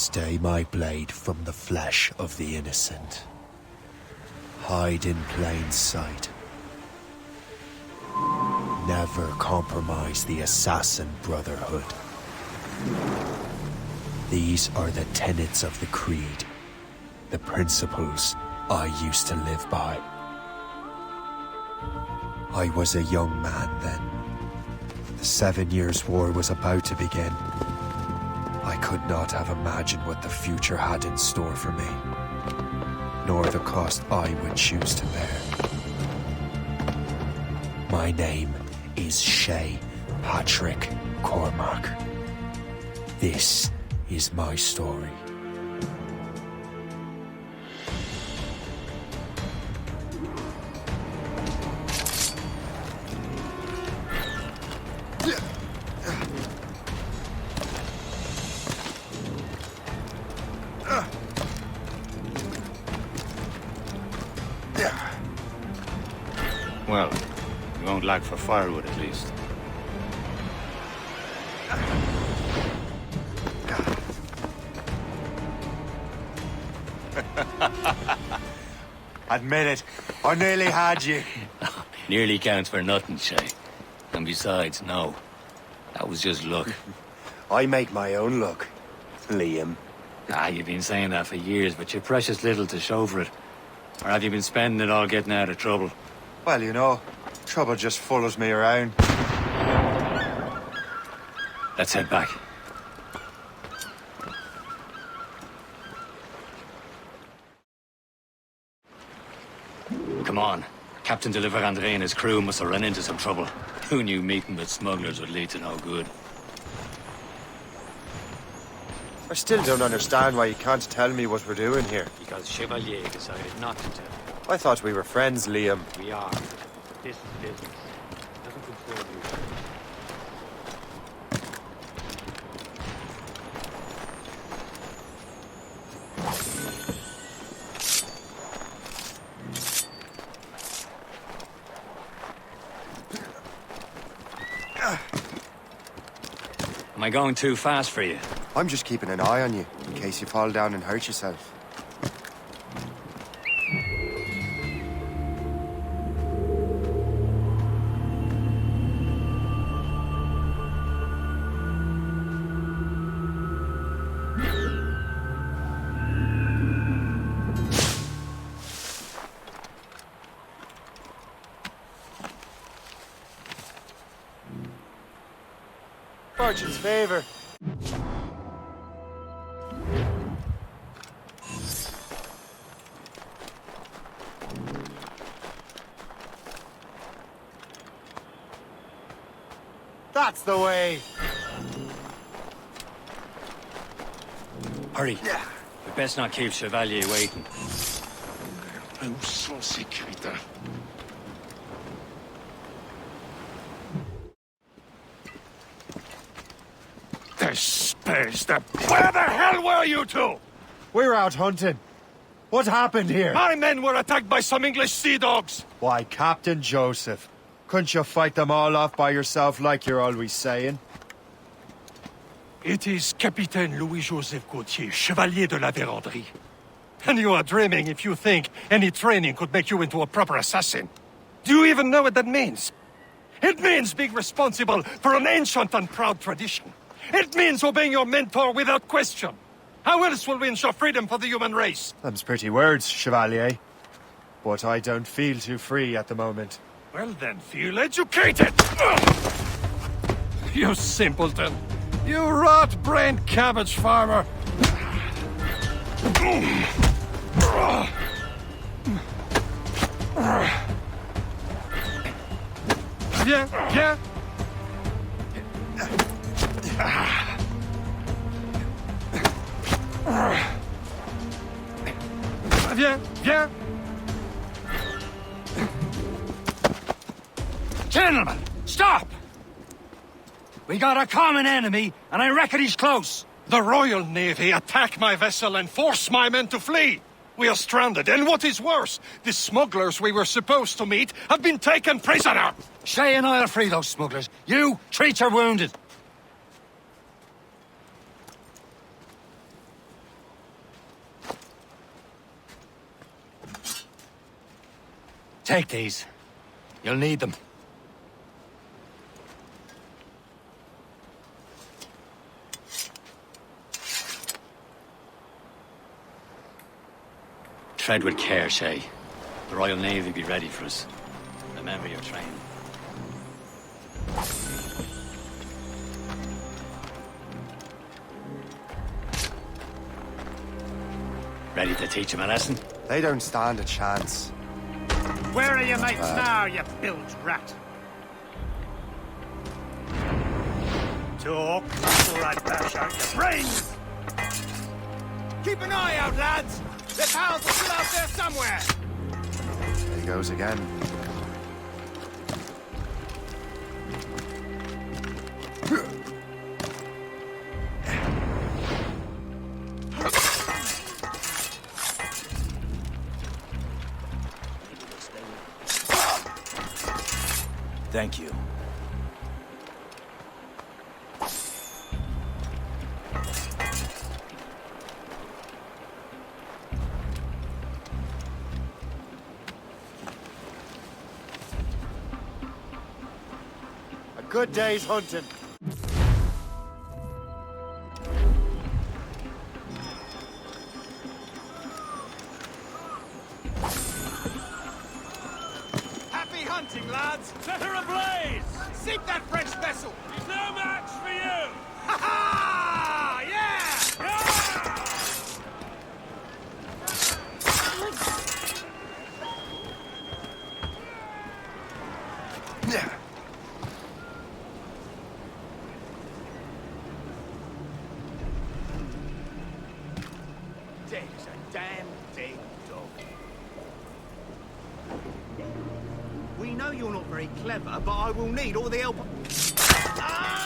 Stay my blade from the flesh of the innocent. Hide in plain sight. Never compromise the Assassin Brotherhood. These are the tenets of the Creed, the principles I used to live by. I was a young man then. The 7 Years' War was about to begin. I could not have imagined what the future had in store for me, nor the cost I would choose to bear. My name is Shay Patrick Cormac. This is my story. Well, you won't lack for firewood at least. Admit it, I nearly had you. Nearly counts for nothing, Shay. And besides, no. That was just luck. I make my own luck, Liam. You've been saying that for years, but you're precious little to show for it. Or have you been spending it all getting out of trouble? Well, you know, trouble just follows me around. Let's head back. Come on. Captain de Andre and his crew must have run into some trouble. Who knew meeting with smugglers would lead to no good? I still don't understand why you can't tell me what we're doing here. Because Chevalier decided not to tell. I thought we were friends, Liam. We are. This is business. It doesn't concern you. Am I going too fast for you? I'm just keeping an eye on you, in case you fall down and hurt yourself. Fortune's favor. That's the way. Hurry. We best not keep Chevalier waiting. Où sont sécuritaires? Where the hell were you two? We're out hunting. What happened here? My men were attacked by some English sea dogs. Why, Captain Joseph. Couldn't you fight them all off by yourself like you're always saying? It is Capitaine Louis-Joseph Gauthier, Chevalier de la Vérendrye. And you are dreaming if you think any training could make you into a proper assassin. Do you even know what that means? It means being responsible for an ancient and proud tradition. It means obeying your mentor without question. How else will we ensure freedom for the human race? Them's pretty words, Chevalier. But I don't feel too free at the moment. Well then, feel educated! You simpleton! You rot-brained cabbage farmer! Viens, viens! Viens, viens! Gentlemen, stop! We got a common enemy, and I reckon he's close. The Royal Navy attack my vessel and force my men to flee. We are stranded, and what is worse, the smugglers we were supposed to meet have been taken prisoner. Shay and I'll free those smugglers. You, treat your wounded. Take these. You'll need them. Tread with care, Shay. The Royal Navy be ready for us. Remember your training. Ready to teach him a lesson? They don't stand a chance. Where are your mates now, you bilge rat? Talk, or I bash out your brains! Keep an eye out, lads! Their pals are still out there somewhere! There he goes again. Thank you. A good day's hunting. Happy hunting, lads! Set her ablaze! Sink that French vessel! He's no match for you! Ha ha! Yeah! Yeah. Dead as a damn dead dog. We know you're not very clever, but I will need all the help. Ah!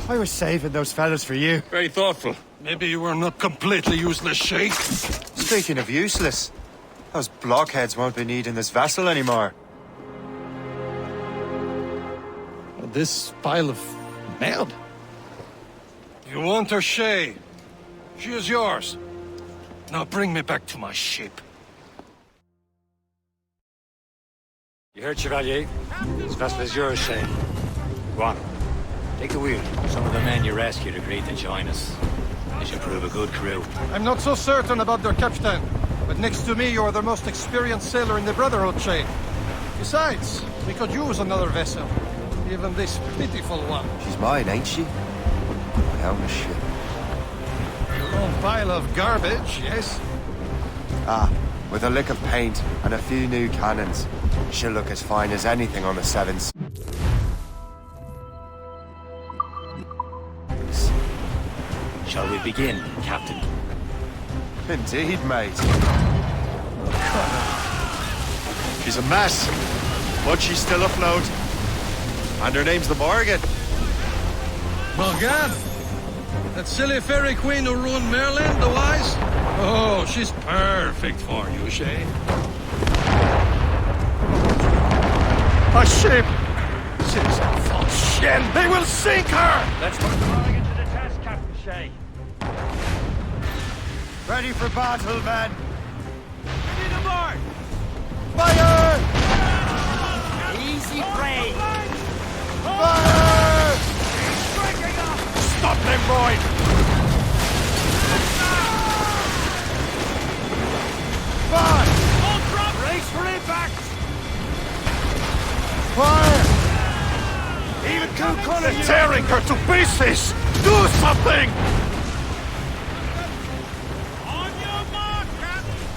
I was saving those fellas for you. Very thoughtful. Maybe you were not completely useless, Sheik. Speaking of useless, those blockheads won't be needing this vessel anymore. This pile of merde? You want her, Shay? She is yours. Now bring me back to my ship. You heard, Chevalier? This vessel is yours, Shay. Go on. Take the wheel. Some of the men you rescued agreed to join us. They should prove a good crew. I'm not so certain about their captain, but next to me, you're the most experienced sailor in the Brotherhood chain. Besides, we could use another vessel. Even this pitiful one. She's mine, ain't she? I own a ship. Your own pile of garbage, yes? Ah, with a lick of paint and a few new cannons. She'll look as fine as anything on the Sevens. Shall we begin, Captain? Indeed, mate. She's a mess, but she's still afloat. And her name's the Morgan. Morgan? That silly fairy queen who ruined Merlin, the wise? Oh, she's perfect for you, Shay. A ship! She's a false shen! They will sink her! Let's put the Morgan to the test, Captain Shay. Ready for battle, men! Ready to march! Fire! Easy brain! Fire! Stop them, boy! Fire! All drop! Race for impact! Fire! Even two Connor, They're tearing her to pieces! Do something! On your mark, Captain!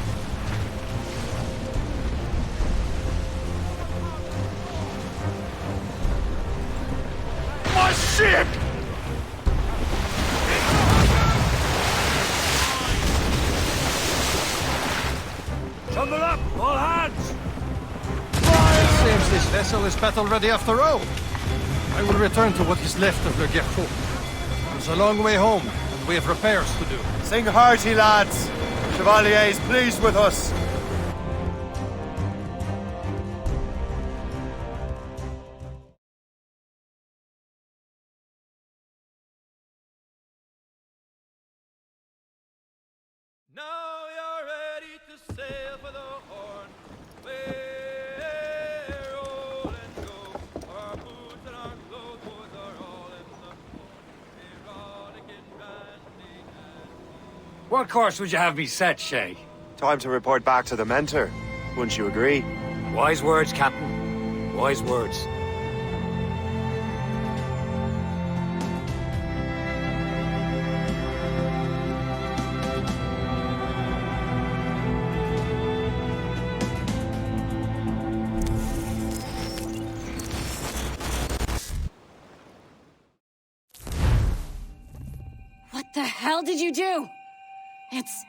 My ship! Tumble up, all hands! Seems this vessel is battle-ready after all. I will return to what is left of Le Guerreau. It's a long way home, and we have repairs to do. Sing hearty, lads. Chevalier is pleased with us. Now you're ready to sail for the Horn. We're roll and go. Our boots and our clothes are all in the port. Erotic and randy and What course would you have me set, Shay? Time to report back to the mentor. Wouldn't you agree? Wise words, Captain. Wise words. What the hell did you do? It's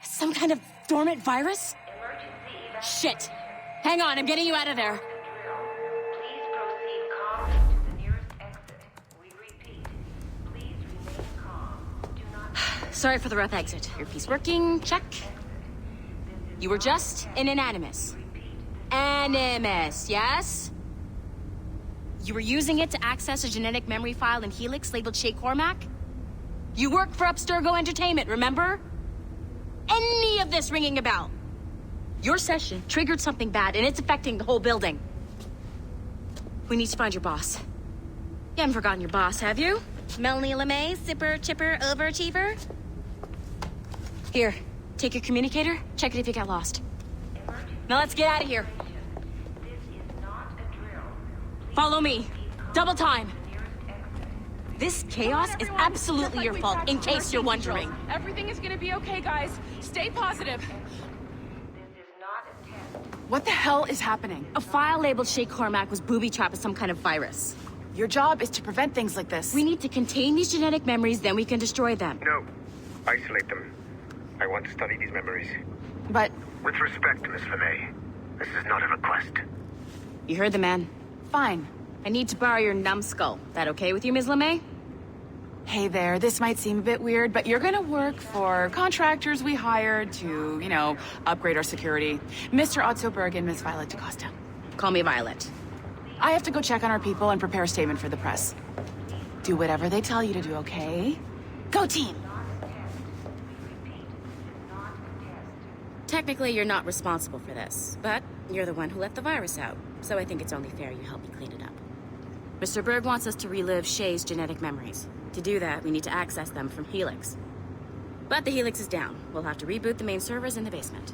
some kind of dormant virus? Shit! Hang on, I'm getting you out of there. Please proceed calmly to the nearest exit. We repeat, please remain calm. Do not... Sorry for the rough exit. Earpiece working, check. You were just in an animus. Animus, yes? You were using it to access a genetic memory file in Helix labeled Shay Cormac? You work for Abstergo Entertainment, remember? Any of this ringing a bell? Your session triggered something bad, and it's affecting the whole building. We need to find your boss. You haven't forgotten your boss, have you? Melanie LeMay, zipper, chipper, overachiever? Here, take your communicator, check it if you got lost. Now let's get out of here. This is not a drill. Follow me. Double time. This chaos is absolutely your fault, in case you're wondering. Everything is gonna be okay, guys. Stay positive. This is not a test. What the hell is happening? A file labeled Shay Cormac was booby-trapped with some kind of virus. Your job is to prevent things like this. We need to contain these genetic memories, then we can destroy them. No. Isolate them. I want to study these memories. But With respect, Miss LeMay, this is not a request. You heard the man. fine. I need to borrow your numbskull. That okay with you, Ms. LeMay? Hey there, this might seem a bit weird, but you're gonna work for contractors we hired to, upgrade our security. Mr. Otto Berg and Miss Violet DaCosta. Call me Violet. I have to go check on our people and prepare a statement for the press. Do whatever they tell you to do, okay? Go team! Technically, you're not responsible for this, but you're the one who let the virus out, so I think it's only fair you help me clean it up. Mr. Berg wants us to relive Shay's genetic memories. To do that, we need to access them from Helix. But the Helix is down. We'll have to reboot the main servers in the basement.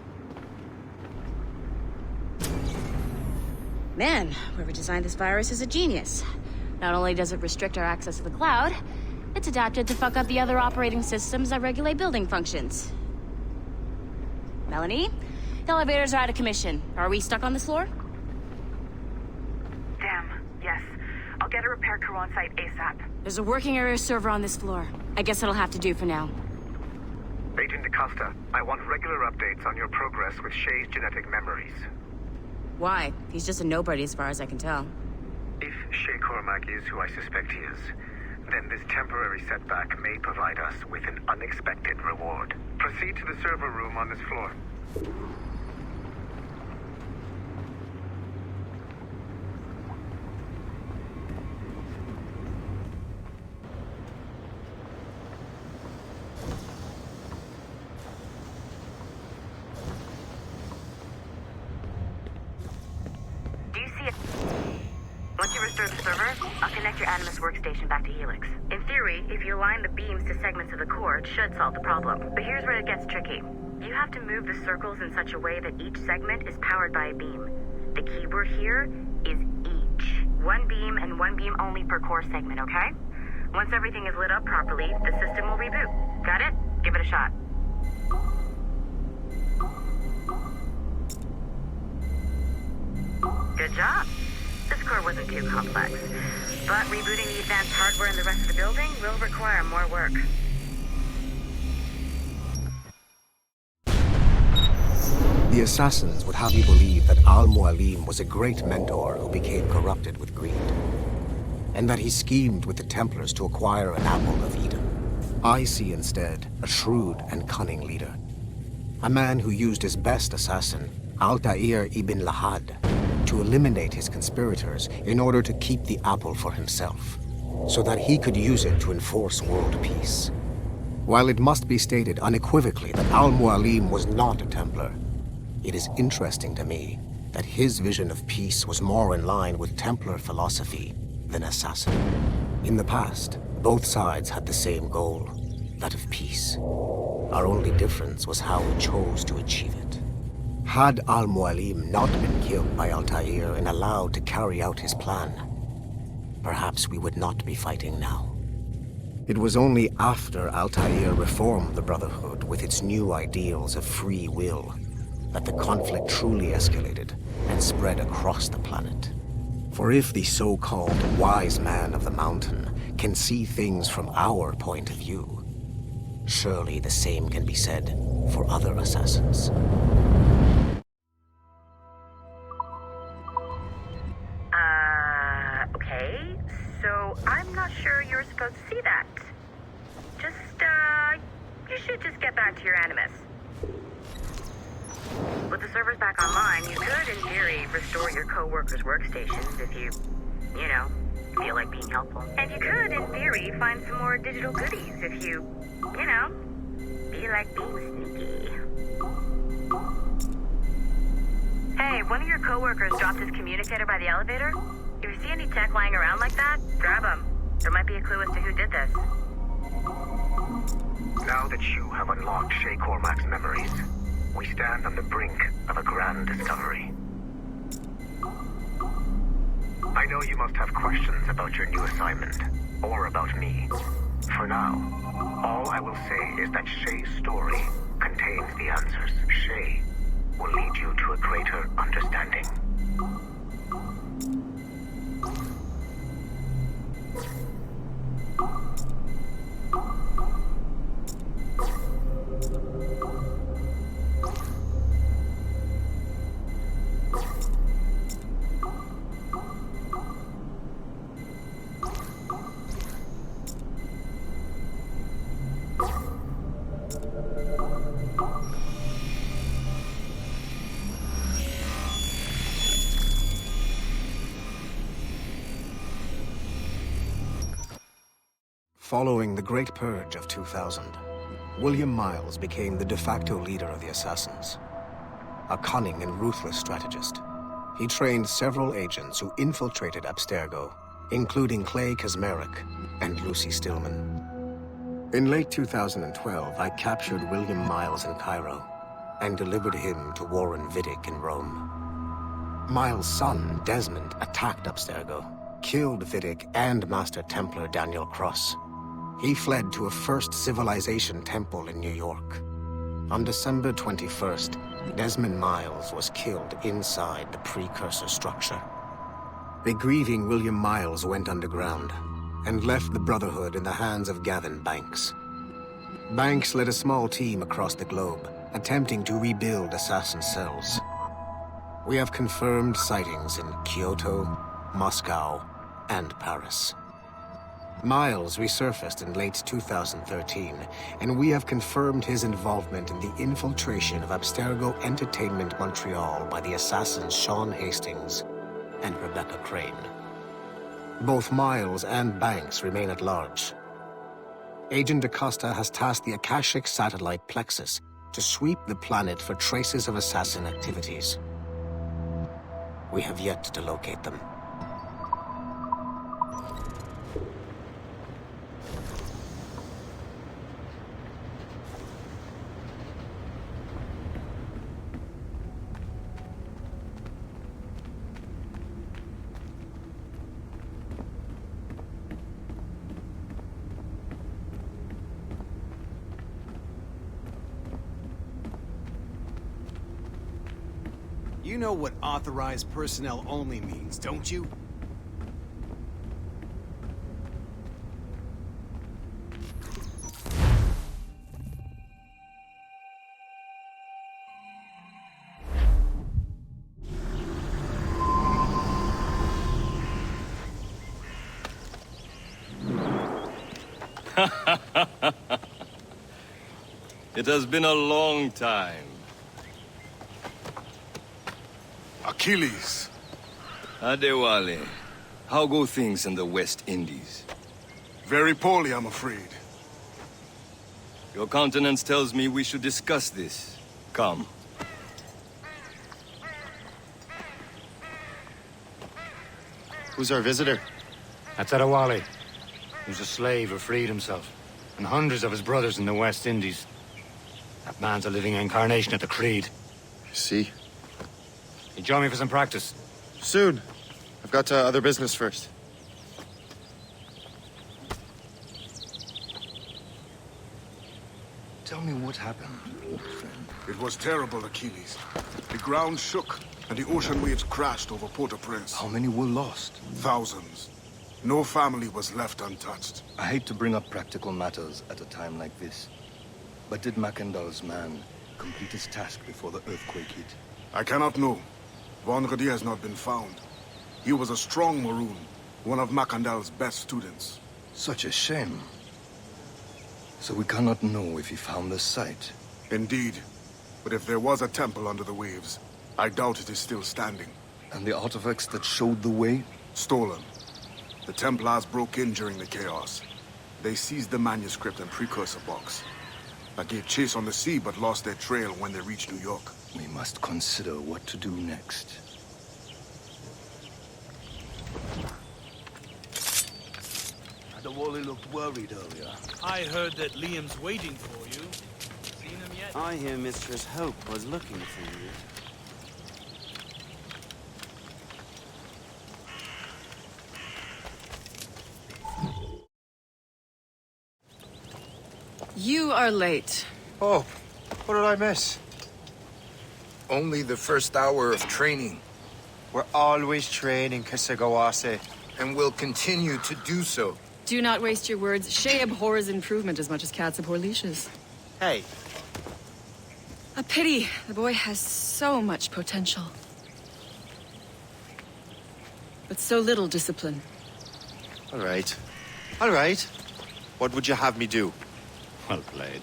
Man, whoever designed this virus is a genius. Not only does it restrict our access to the cloud, it's adapted to fuck up the other operating systems that regulate building functions. Melanie? The elevators are out of commission. Are we stuck on this floor? Damn, yes. I'll get a repair crew on site ASAP. There's a working area server on this floor. I guess it'll have to do for now. Agent DaCosta, I want regular updates on your progress with Shay's genetic memories. Why? He's just a nobody as far as I can tell. If Shay Cormac is who I suspect he is, then this temporary setback may provide us with an unexpected reward. Proceed to the server room on this floor. Do you see it? Once you restore the server, I'll connect your Animus workstation back to Helix. In theory, if you align the beams to segments of the core, it should solve the problem. But here's where it gets tricky. You have to move the circles in such a way that each segment is powered by a beam. The keyword here is each. One beam and one beam only per core segment, okay? Once everything is lit up properly, the system will reboot. Got it? Give it a shot. Good job. This core wasn't too complex, but rebooting the advanced hardware in the rest of the building will require more work. The assassins would have you believe that Al-Mualim was a great mentor who became corrupted with greed, and that he schemed with the Templars to acquire an apple of Eden. I see instead a shrewd and cunning leader, a man who used his best assassin, Altair ibn Lahad, to eliminate his conspirators in order to keep the apple for himself, so that he could use it to enforce world peace. While it must be stated unequivocally that Al-Mualim was not a Templar, it is interesting to me that his vision of peace was more in line with Templar philosophy than assassin. In the past, both sides had the same goal, that of peace. Our only difference was how we chose to achieve it. Had Al-Mualim not been killed by Altair and allowed to carry out his plan, perhaps we would not be fighting now. It was only after Altair reformed the Brotherhood with its new ideals of free will that the conflict truly escalated and spread across the planet. For if the so-called wise man of the mountain can see things from our point of view, surely the same can be said for other assassins. Okay, so I'm not sure you're supposed to see that. You should just get back to your Animus. With the servers back online, you could, in theory, restore your co-workers' workstations if you feel like being helpful. And you could, in theory, find some more digital goodies if you feel like being sneaky. Hey, one of your co-workers dropped his communicator by the elevator. If you see any tech lying around like that, grab them. There might be a clue as to who did this. Now that you have unlocked Shay Cormac's memories, we stand on the brink of a grand discovery. I know you must have questions about your new assignment, or about me. For now, all I will say is that Shay's story contains the answers. Shay will lead you to a greater understanding. Following the Great Purge of 2000, William Miles became the de facto leader of the Assassins. A cunning and ruthless strategist, he trained several agents who infiltrated Abstergo, including Clay Kazmarek and Lucy Stillman. In late 2012, I captured William Miles in Cairo and delivered him to Warren Vidic in Rome. Miles' son, Desmond, attacked Abstergo, killed Vidic and Master Templar Daniel Cross. He fled to a First Civilization temple in New York. On December 21st, Desmond Miles was killed inside the precursor structure. The grieving William Miles went underground and left the Brotherhood in the hands of Gavin Banks. Banks led a small team across the globe, attempting to rebuild assassin cells. We have confirmed sightings in Kyoto, Moscow, and Paris. Miles resurfaced in late 2013, and we have confirmed his involvement in the infiltration of Abstergo Entertainment Montreal by the assassins Sean Hastings and Rebecca Crane. Both Miles and Banks remain at large. Agent Acosta has tasked the Akashic satellite Plexus to sweep the planet for traces of assassin activities. We have yet to locate them. You know what authorized personnel only means, don't you? It has been a long time. Achilles. Adewale, how go things in the West Indies? Very poorly, I'm afraid. Your countenance tells me we should discuss this. Come. Who's our visitor? That's Adewale. He was a slave who freed himself. And hundreds of his brothers in the West Indies. That man's a living incarnation of the Creed. See? You join me for some practice? Soon. I've got other business first. Tell me what happened, old friend. It was terrible, Achilles. The ground shook, and the ocean waves crashed over Port-au-Prince. How many were lost? Thousands. No family was left untouched. I hate to bring up practical matters at a time like this. But did Mackandal's man complete his task before the earthquake hit? I cannot know. Vonredi has not been found. He was a strong Maroon, one of Mackandal's best students. Such a shame. So we cannot know if he found the site. Indeed. But if there was a temple under the waves, I doubt it is still standing. And the artifacts that showed the way? Stolen. The Templars broke in during the chaos. They seized the manuscript and precursor box. I gave chase on the sea, but lost their trail when they reached New York. We must consider what to do next. Adewale looked worried earlier. I heard that Liam's waiting for you. Seen him yet? I hear Mistress Hope was looking for you. You are late. Oh, what did I miss? Only the first hour of training. We're always training, Kasagawase. And will continue to do so. Do not waste your words. Shay abhors improvement as much as cats abhor leashes. Hey. A pity. The boy has so much potential. But so little discipline. All right. All right. What would you have me do? Well played.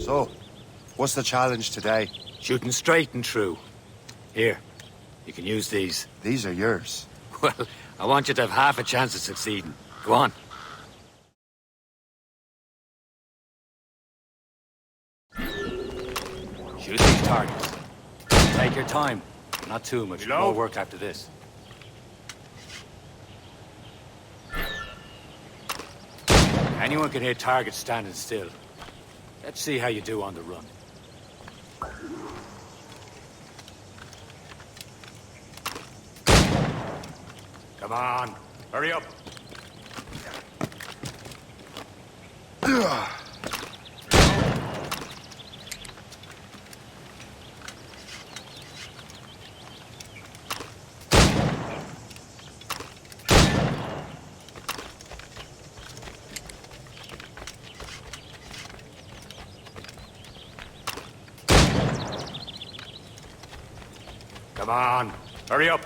So, what's the challenge today? Shooting straight and true. Here, you can use these. These are yours. Well, I want you to have half a chance of succeeding. Go on. Shoot these targets. Take your time. Not too much. More work after this. Anyone can hit targets standing still. Let's see how you do on the run. Come on, hurry up. Come on, hurry up.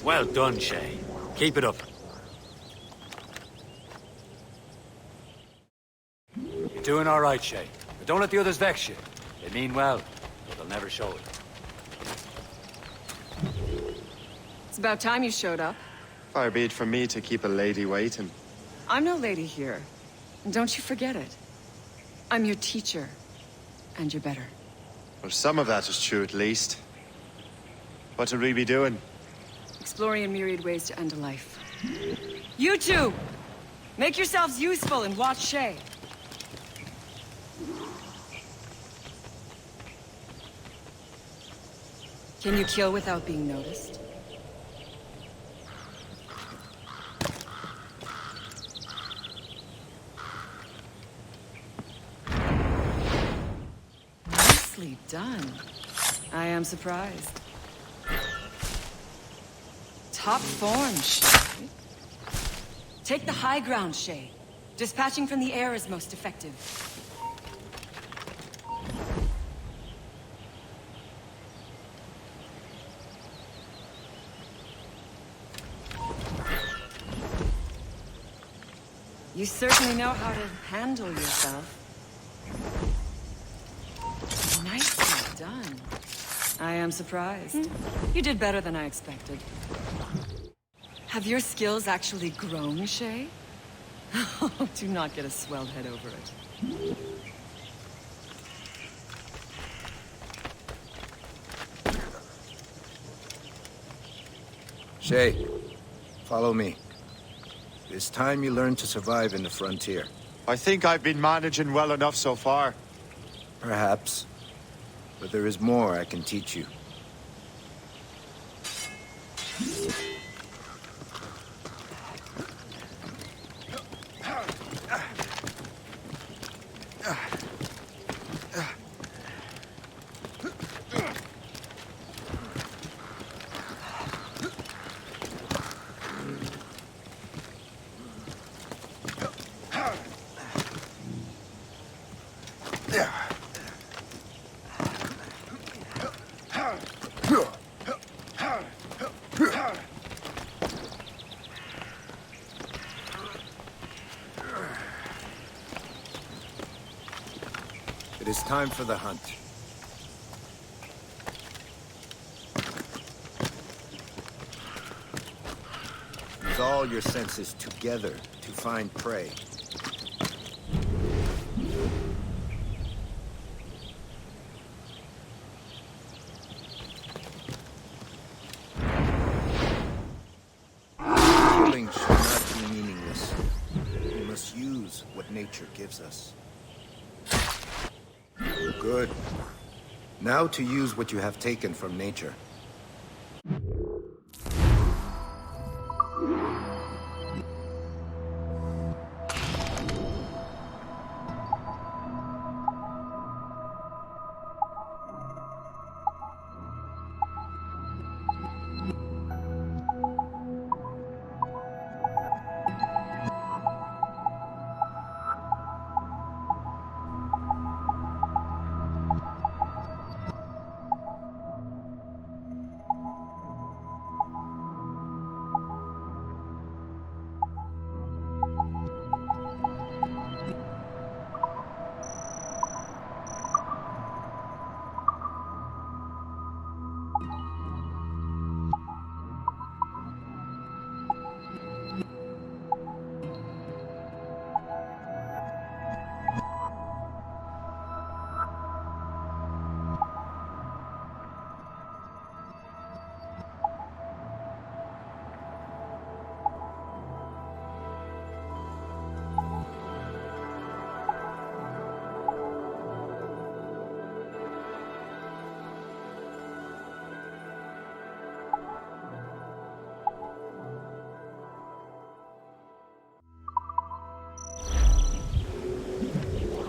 Well done, Shay. Keep it up. You're doing all right, Shay. But don't let the others vex you. They mean well, but they'll never show it. It's about time you showed up. Far be it from me to keep a lady waiting. I'm no lady here. And don't you forget it. I'm your teacher. And you're better. Well, some of that is true at least. What would we be doing? Exploring a myriad ways to end a life. You two! Make yourselves useful and watch Shay. Can you kill without being noticed? Nicely done. I am surprised. Top form, Shay. Take the high ground, Shay. Dispatching from the air is most effective. You certainly know how to handle yourself. Nicely done. I am surprised. You did better than I expected. Have your skills actually grown, Shay? Do not get a swelled head over it. Shay, follow me. It's time you learn to survive in the frontier. I think I've been managing well enough so far. Perhaps. But there is more I can teach you. It is time for the hunt. Use all your senses together to find prey. Killing should not be meaningless. We must use what nature gives us. Good. Now to use what you have taken from nature.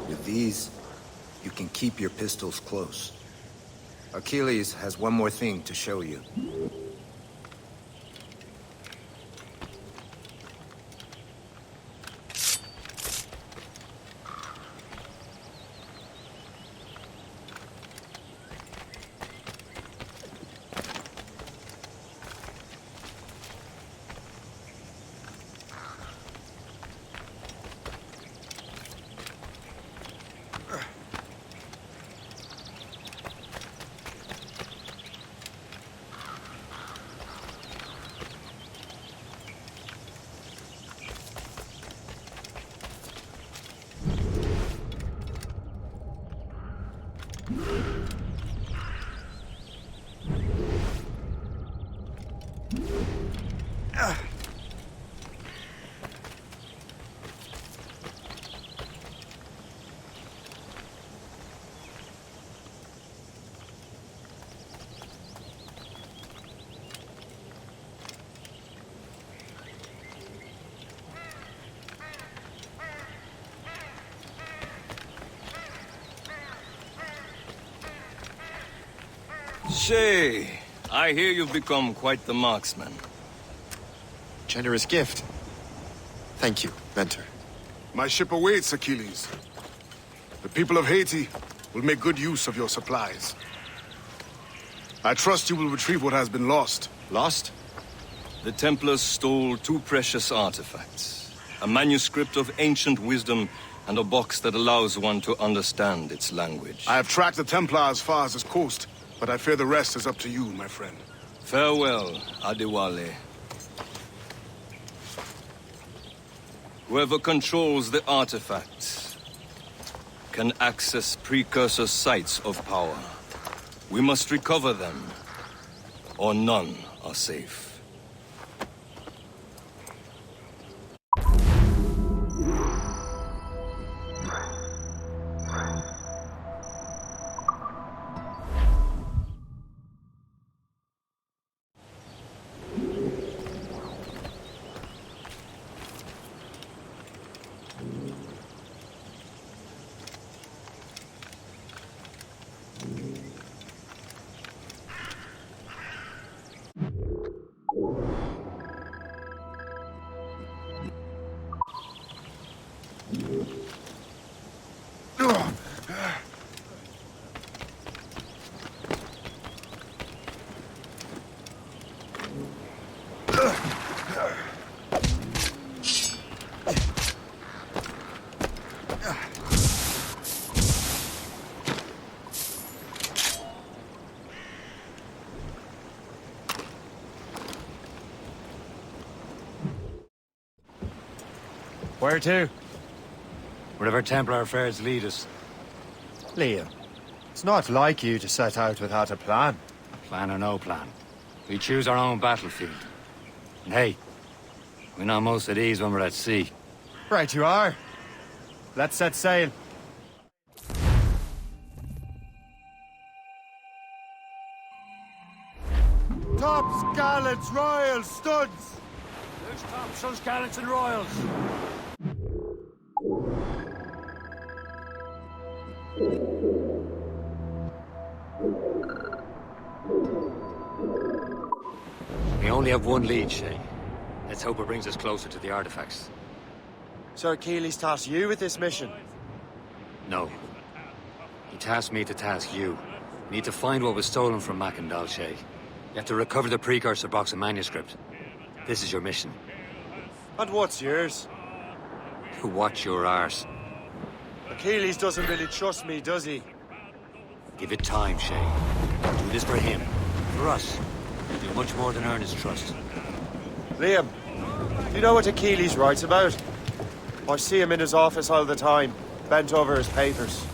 With these, you can keep your pistols close. Achilles has one more thing to show you. Shay, I hear you've become quite the marksman. Generous gift. Thank you, mentor. My ship awaits, Achilles. The people of Haiti will make good use of your supplies. I trust you will retrieve what has been lost. Lost? The Templars stole 2 precious artifacts. A manuscript of ancient wisdom and a box that allows one to understand its language. I have tracked the Templar as far as this coast, but I fear the rest is up to you, my friend. Farewell, Adewale. Whoever controls the artifacts can access precursor sites of power. We must recover them, or none are safe. Where to? Wherever Templar affairs lead us. Liam, it's not like you to set out without a plan. Plan or no plan. We choose our own battlefield. And hey, we know most of these when we're at sea. Right you are. Let's set sail. Tops, gallants, royals, studs! There's tops, gallants, and royals. We only have one lead, Shay. Let's hope it brings us closer to the artifacts. Sir Achilles tasked you with this mission? No. He tasked me to task you. We need to find what was stolen from Mackendal, Shay. You have to recover the precursor box and manuscript. This is your mission. And what's yours? Watch your arse. Achilles doesn't really trust me, does he? Give it time, Shay. Do this for him. For us. Do much more than earn his trust. Liam, do you know what Achilles writes about? I see him in his office all the time, bent over his papers.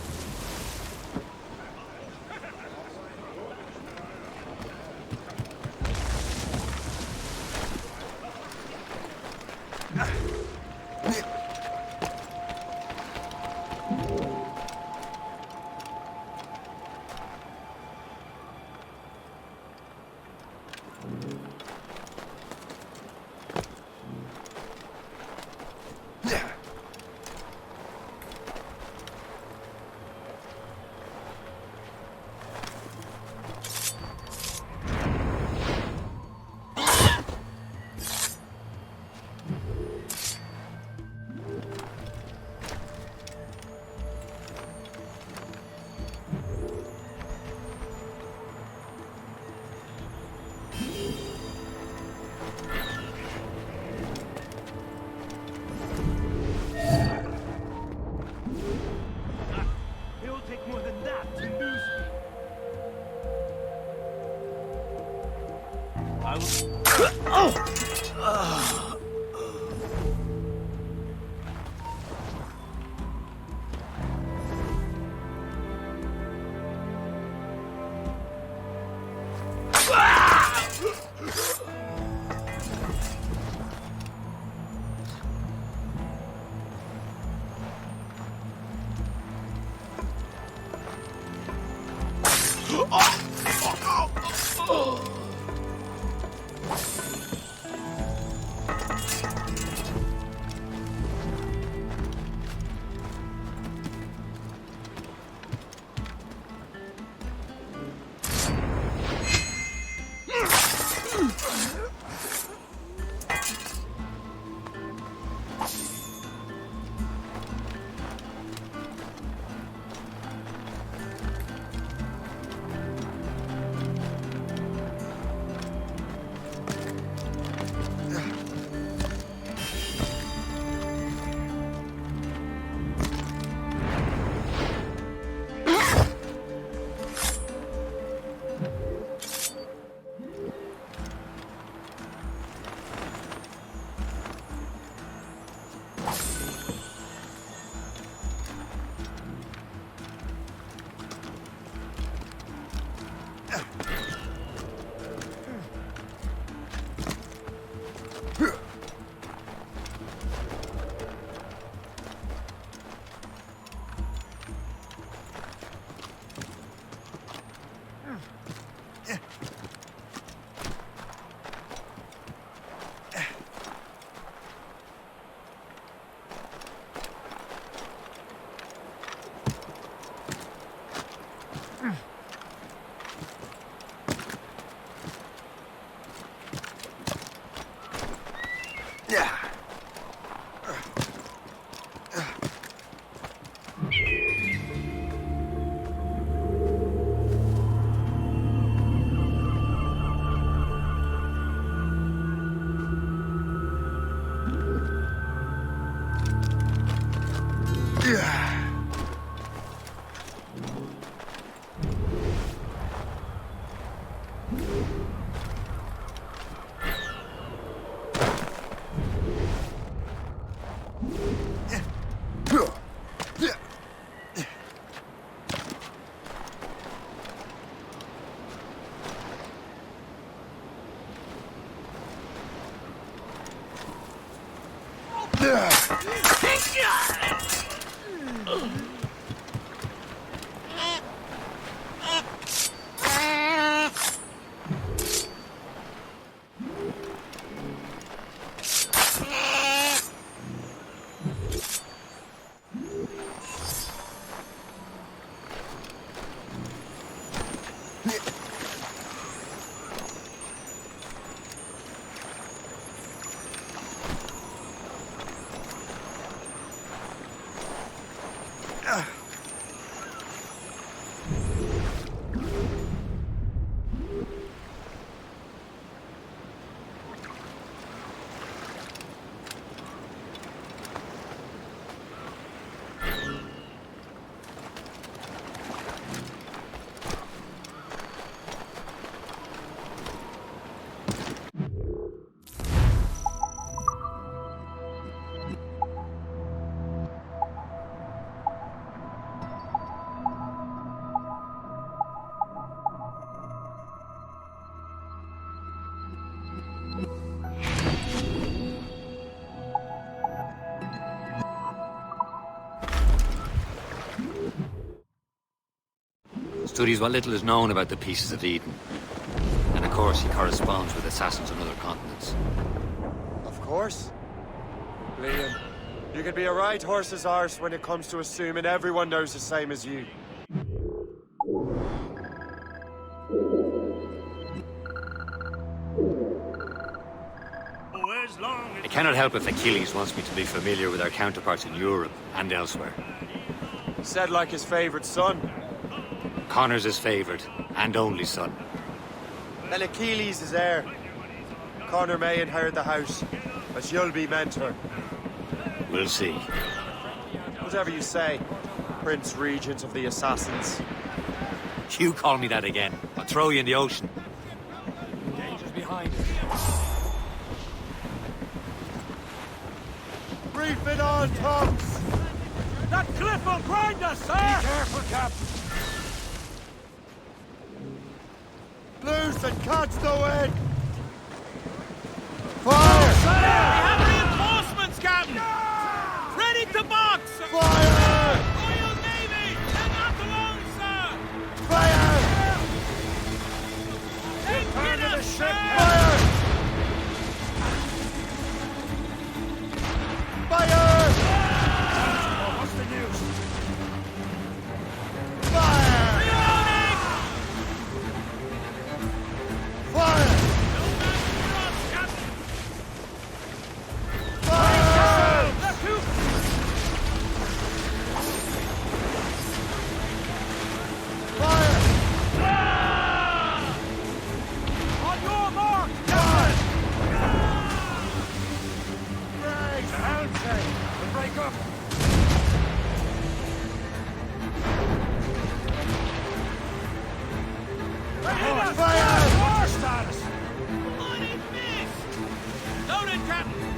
Studies what little is known about the Pieces of Eden. And of course, he corresponds with assassins on other continents. Of course. Liam, you can be a right horse's arse when it comes to assuming everyone knows the same as you. I cannot help if Achilles wants me to be familiar with our counterparts in Europe and elsewhere. Said like his favorite son. Connor's his favourite and only son. Then Achilles is heir. Connor may inherit the house, but you'll be mentor. We'll see. Whatever you say, Prince Regent of the Assassins. You call me that again, I'll throw you in the ocean. Danger's behind us. Reef it on, Tops! That cliff will grind us, sir! Be careful, Captain! Loose and catch the wind! Fire! We have reinforcements, Captain! Ready to box! Fire! Royal Navy! They're not alone, sir! Fire! Take it, sir! Fire! Fire! What's the news? Fire! Reloading! Fire! No match for us, Captain! Fire! They're too... Fire! On your mark! Fire! Break! The helm say! The break up! Fire! War status! Bloody missed! Loaded, Captain!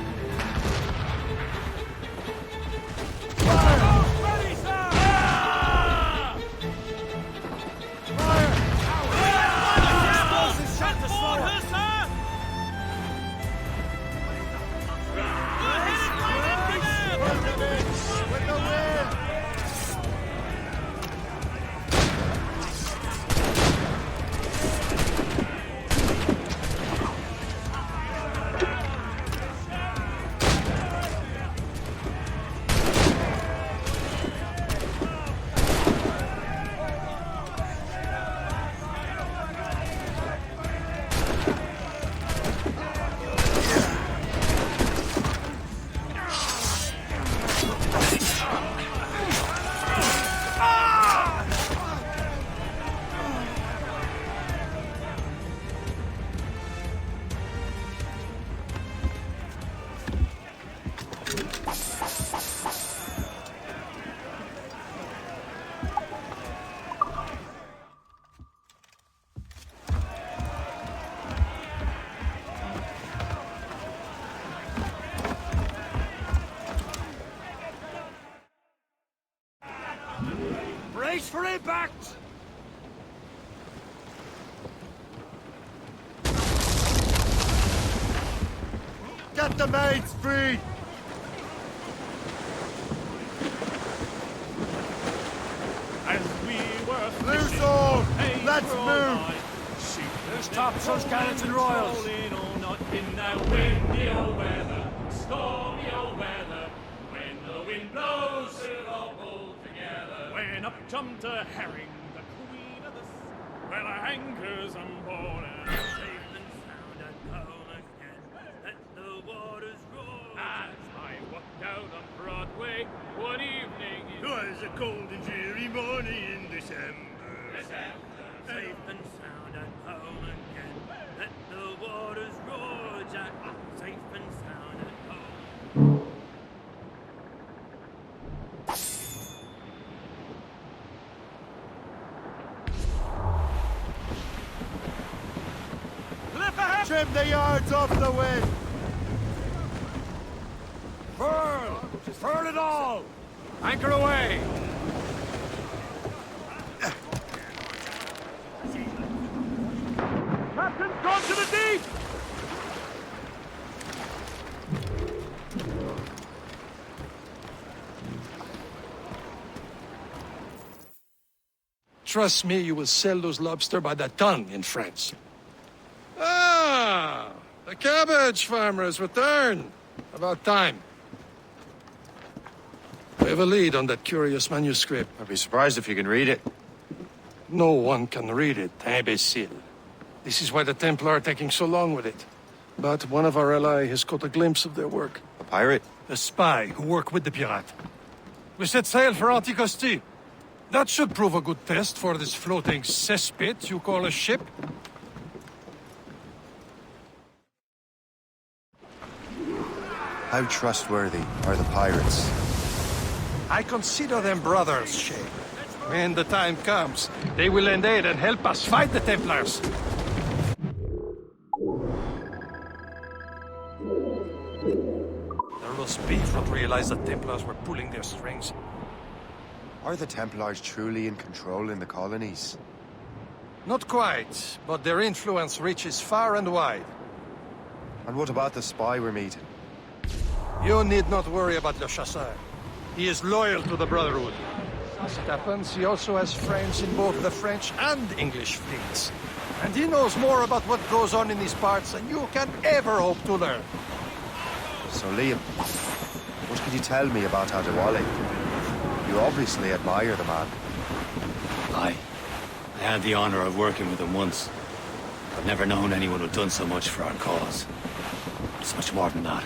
Brace for impact! Get the mates free! As we were Loose all! Let's move! There's topsail skeleton royals! All not in that windy old weather, stormy old weather. When the wind blows, we'll all pull together. When up jumped a herring, the queen of the sea. Well, our anchors on board and safe and sound at home again. Let the waters roar. As I walked out on Broadway one evening, it was a cold and dreary morning in December. Safe and sound at home again. Let the waters roar, Jack. Safe and sound at home. Clip ahead! Trim the yards off the wind! Furl! Furl it all! Anchor away! Captain, gone to the deep! Trust me, you will sell those lobster by the ton in France. Ah! The cabbage farmer has returned. About time. We have a lead on that curious manuscript. I'd be surprised if you can read it. No one can read it, imbecile. This is why the Templar are taking so long with it. But one of our allies has caught a glimpse of their work. A pirate? A spy who worked with the pirate. We set sail for Anticosti. That should prove a good test for this floating cesspit you call a ship. How trustworthy are the pirates? I consider them brothers, Shay. When the time comes, they will lend aid and help us fight the Templars. The roast beef would realize the Templars were pulling their strings. Are the Templars truly in control in the colonies? Not quite, but their influence reaches far and wide. And what about the spy we're meeting? You need not worry about Le Chasseur. He is loyal to the Brotherhood. As it happens, he also has friends in both the French and English fleets. And he knows more about what goes on in these parts than you can ever hope to learn. So, Liam, what can you tell me about Adewale? You obviously admire the man. I had the honor of working with him once. I've never known anyone who'd done so much for our cause. It's much more than that.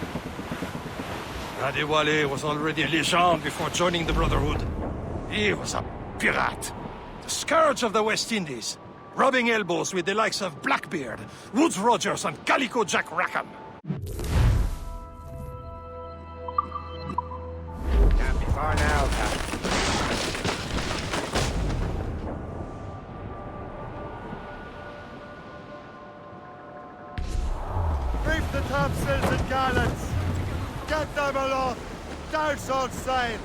Adewale was already a legend before joining the Brotherhood. He was a pirate. The scourge of the West Indies. Rubbing elbows with the likes of Blackbeard, Woodes Rogers, and Calico Jack Rackham. Can't be far now, Captain. Reef the topsails and gallants! Get them aloft! Douse all sail!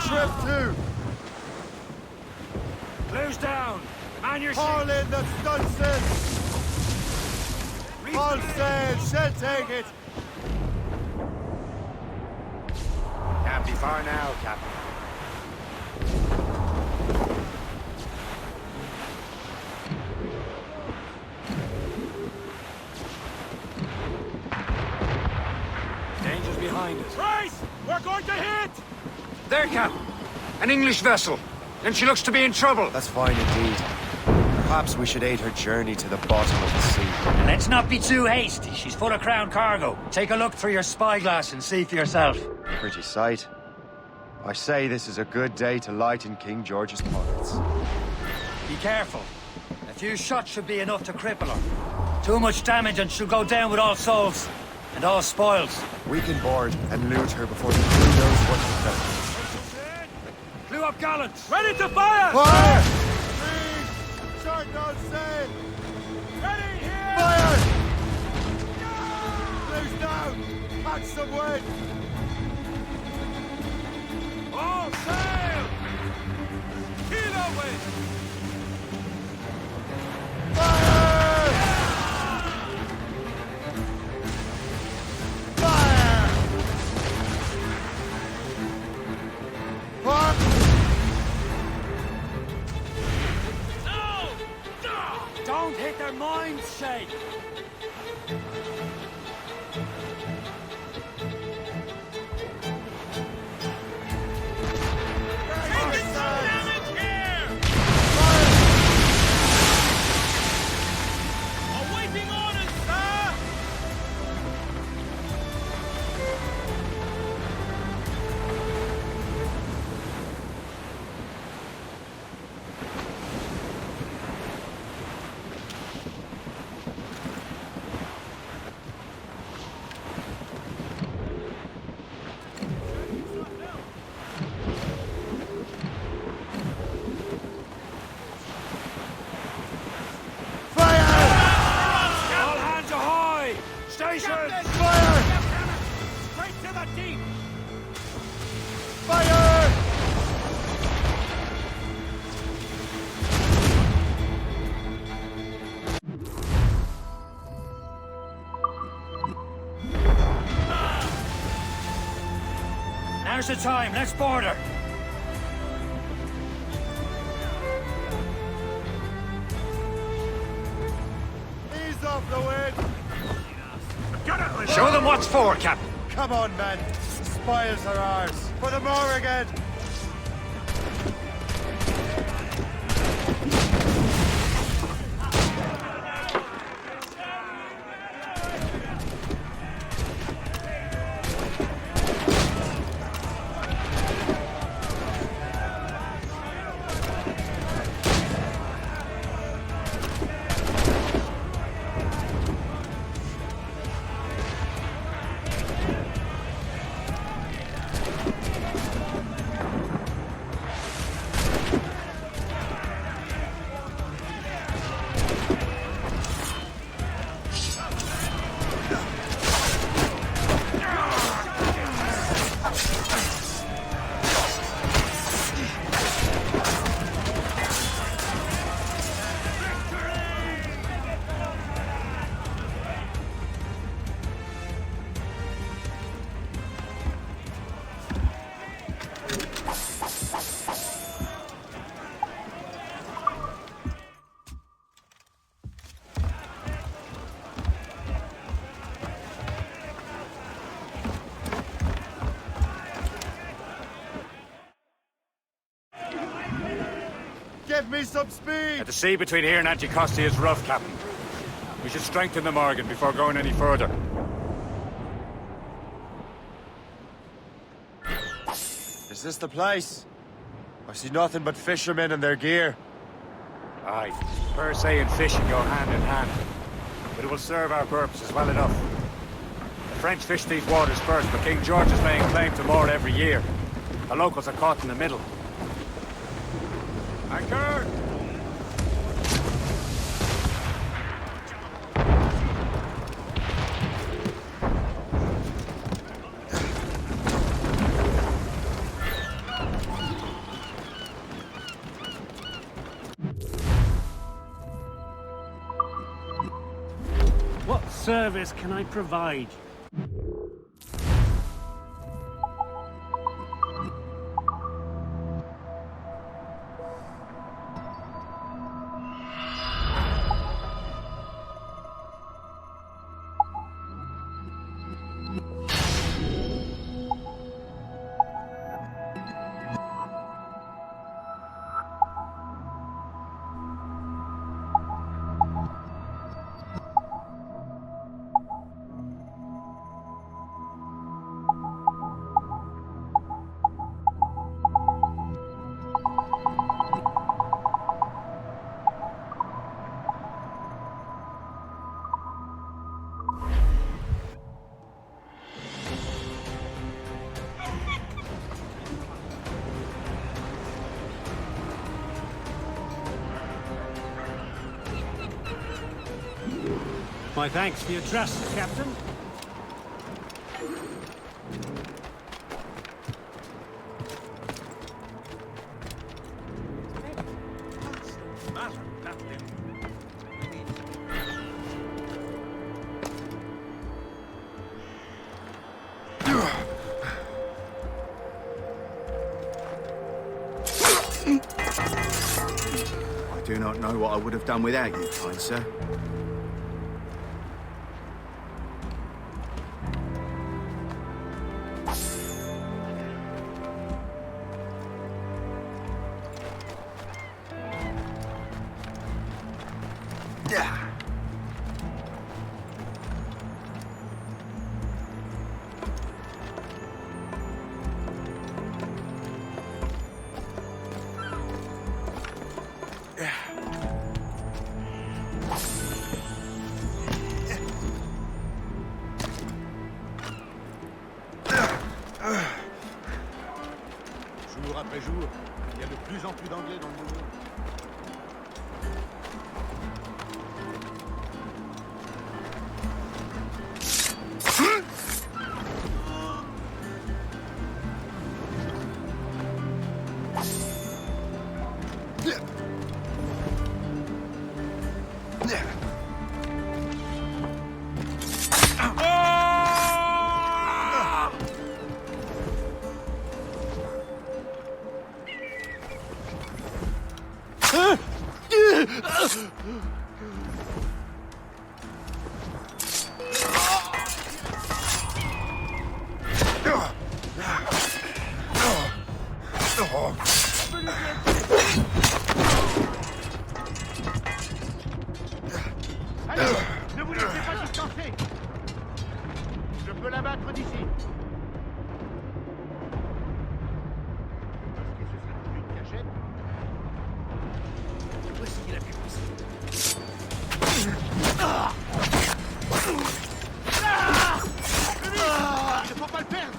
Trip two! Blue's down! Man your Haul in the stunson! All sail, she'll take it! Can't be far now, Captain. Danger's behind us. Price! We're going to hit! There, Captain. An English vessel. And she looks to be in trouble. That's fine indeed. Perhaps we should aid her journey to the bottom of the sea. Let's not be too hasty. She's full of crown cargo. Take a look through your spyglass and see for yourself. Pretty sight. I say this is a good day to lighten King George's pockets. Be careful. A few shots should be enough to cripple her. Too much damage and she'll go down with all souls. And all spoils. We can board and loot her before the crew knows what to do. Blew up gallants! Ready to fire! Fire! Please! Short on sail! Ready here! Fire! Blue's down! Catch some wind! All sail! Kilo wind! Fire! Fire! Fire! Don't hit their minds, Shay! Awaiting orders, sir! Now's the time. Let's board her. Ease off the wind. Show them what's for, Captain. Come on, men. The spoils are ours. For the more again. Give me some speed! The sea between here and Anticosti is rough, Captain. We should strengthen the Morgan before going any further. Is this the place? I see nothing but fishermen and their gear. Aye, per se and fishing go hand in hand. But it will serve our purposes well enough. The French fish these waters first, but King George is laying claim to more every year. The locals are caught in the middle. Anchor! What service can I provide? My thanks for your trust, Captain. I do not know what I would have done without you, kind sir. Jour après jour, il y a de plus en plus d'anglais dans le monde. Allez, ne vous laissez pas distancer. Je peux l'abattre d'ici. Est-ce que ce serait pour une cachette? Voici la puissance. Il ne faut pas le perdre.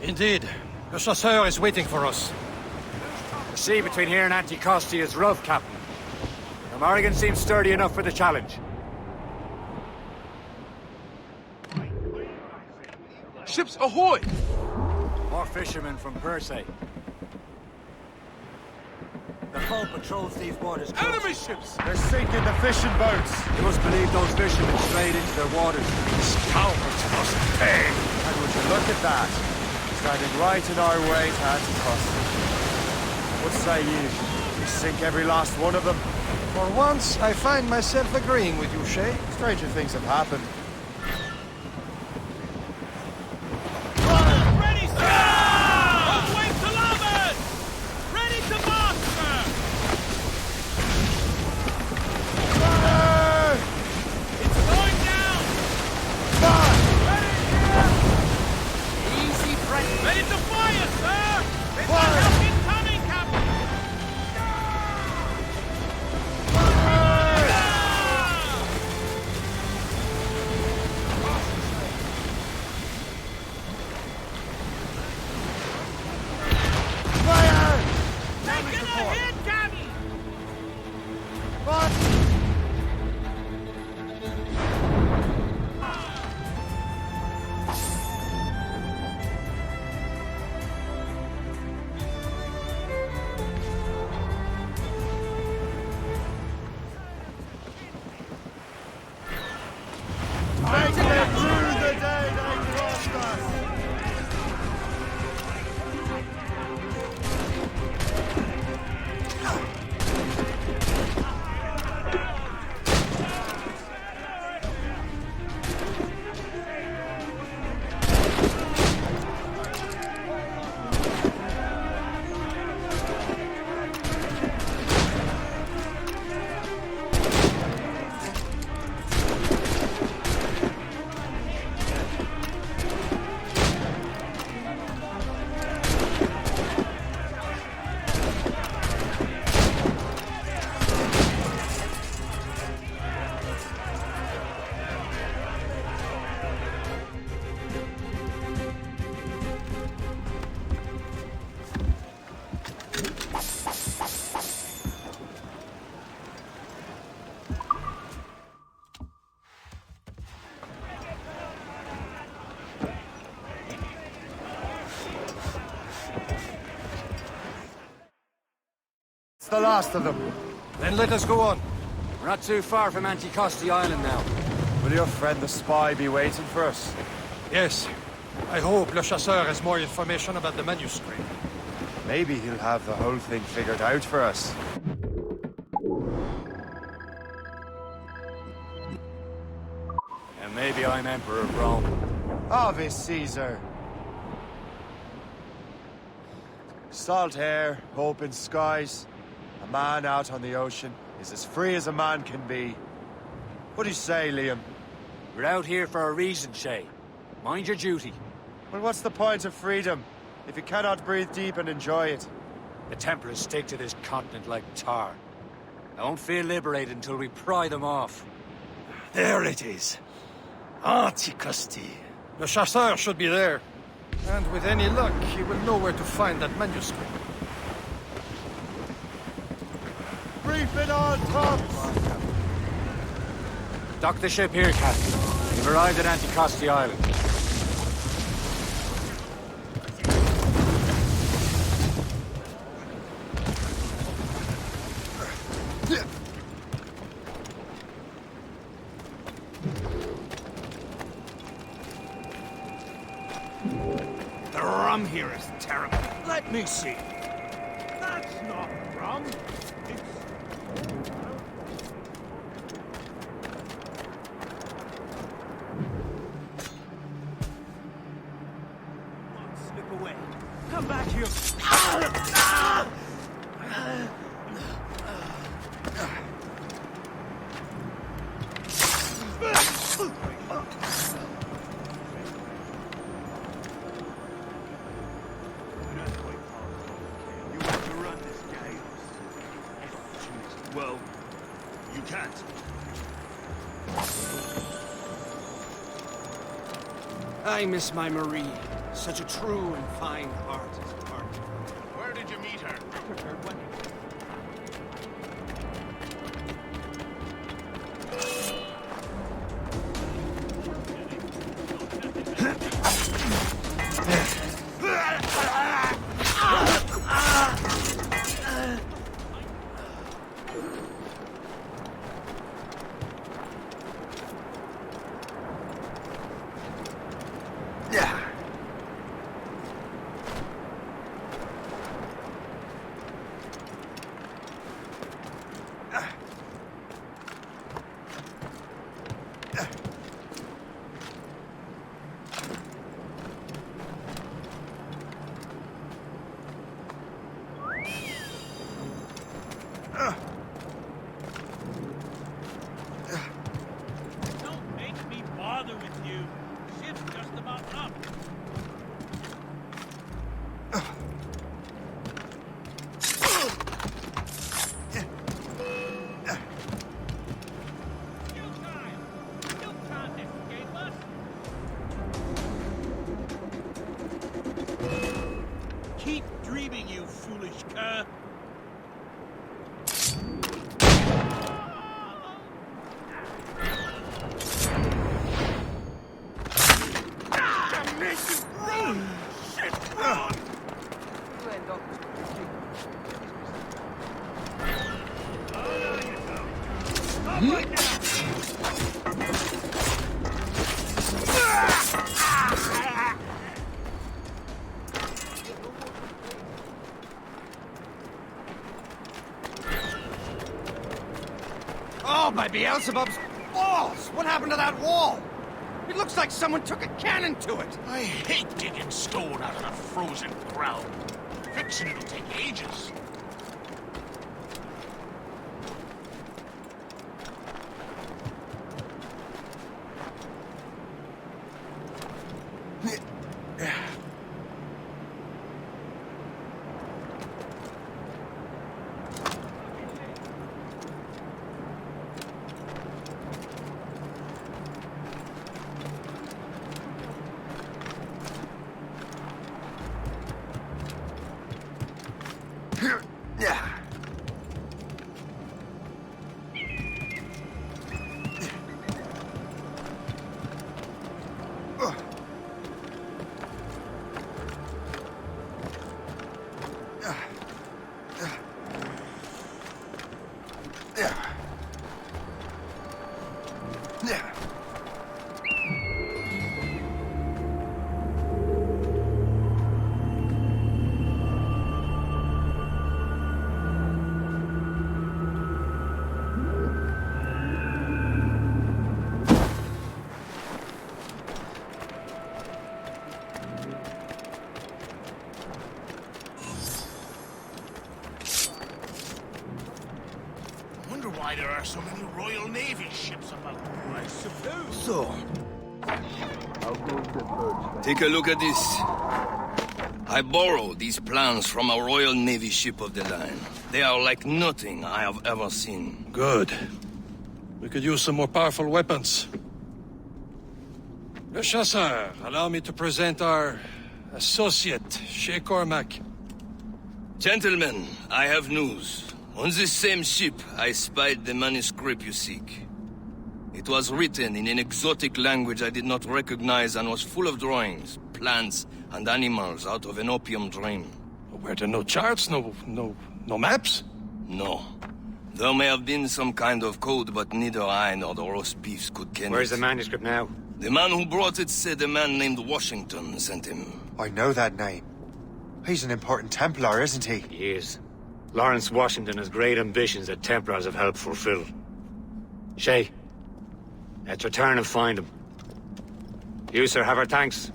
Indeed. The chasseur is waiting for us. The sea between here and Anticosti is rough, Captain. The Morrigan seems sturdy enough for the challenge. Ships ahoy! More fishermen from Persay. The foe patrols these waters close. Enemy ships! They're sinking the fishing boats. You must believe those fishermen strayed into their waters. Scoundrels must pay! And would you look at that? Standing right in our way to Anticosti. What say you? We sink every last one of them. For once, I find myself agreeing with you, Shay. Stranger things have happened. Ready, sir! Both wings to larboard! Ready to march, sir! Fire! It's going down! Fire! Easy, friend! Ready to fire, sir! There's Fire! help incoming, Captain! It's the last of them. Then let us go on. We're not too far from Anticosti Island now. Will your friend the spy be waiting for us? Yes. I hope Le Chasseur has more information about the manuscript. Maybe he'll have the whole thing figured out for us. And maybe I'm Emperor of Rome. Ave Caesar. Salt air, open skies. A man out on the ocean is as free as a man can be. What do you say, Liam? We're out here for a reason, Shay. Mind your duty. Well, what's the point of freedom if you cannot breathe deep and enjoy it? The Templars stick to this continent like tar. I won't feel liberated until we pry them off. There it is. Anticosti. Le Chasseur should be there. And with any luck, he will know where to find that manuscript. Brief it on, Tom! Dock the ship here, Captain. We've arrived at Anticosti Island. The rum here is terrible. Let me see. That's not rum. Slip away. Come back here. Well, you can't. I miss my Marie. Such a true and fine heart. Where did you meet her? Don't make me bother with you. Ship's just about up. Keep dreaming, you foolish cur. Damnation! Run! Shit, run! Stop right now! Oh, by Beelzebub's balls! What happened to that wall? It looks like someone took a cannon to it. I hate digging stone out of the frozen ground. Fixing it'll take ages. Wonder why there are so many Royal Navy ships about. I suppose. So, take a look at this. I borrowed these plans from a Royal Navy ship of the line. They are like nothing I have ever seen. Good. We could use some more powerful weapons. Le Chasseur, allow me to present our associate, Shay Cormac. Gentlemen, I have news. On this same ship, I spied the manuscript you seek. It was written in an exotic language I did not recognize and was full of drawings, plants, and animals out of an opium dream. Were there no charts, no maps? No. There may have been some kind of code, but neither I nor the roast beefs could ken Where's it. the manuscript now? The man who brought it said a man named Washington sent him. I know that name. He's an important Templar, isn't he? He is. Lawrence Washington has great ambitions that Templars have helped fulfill. Shay, let's return and find him. You, sir, have our thanks.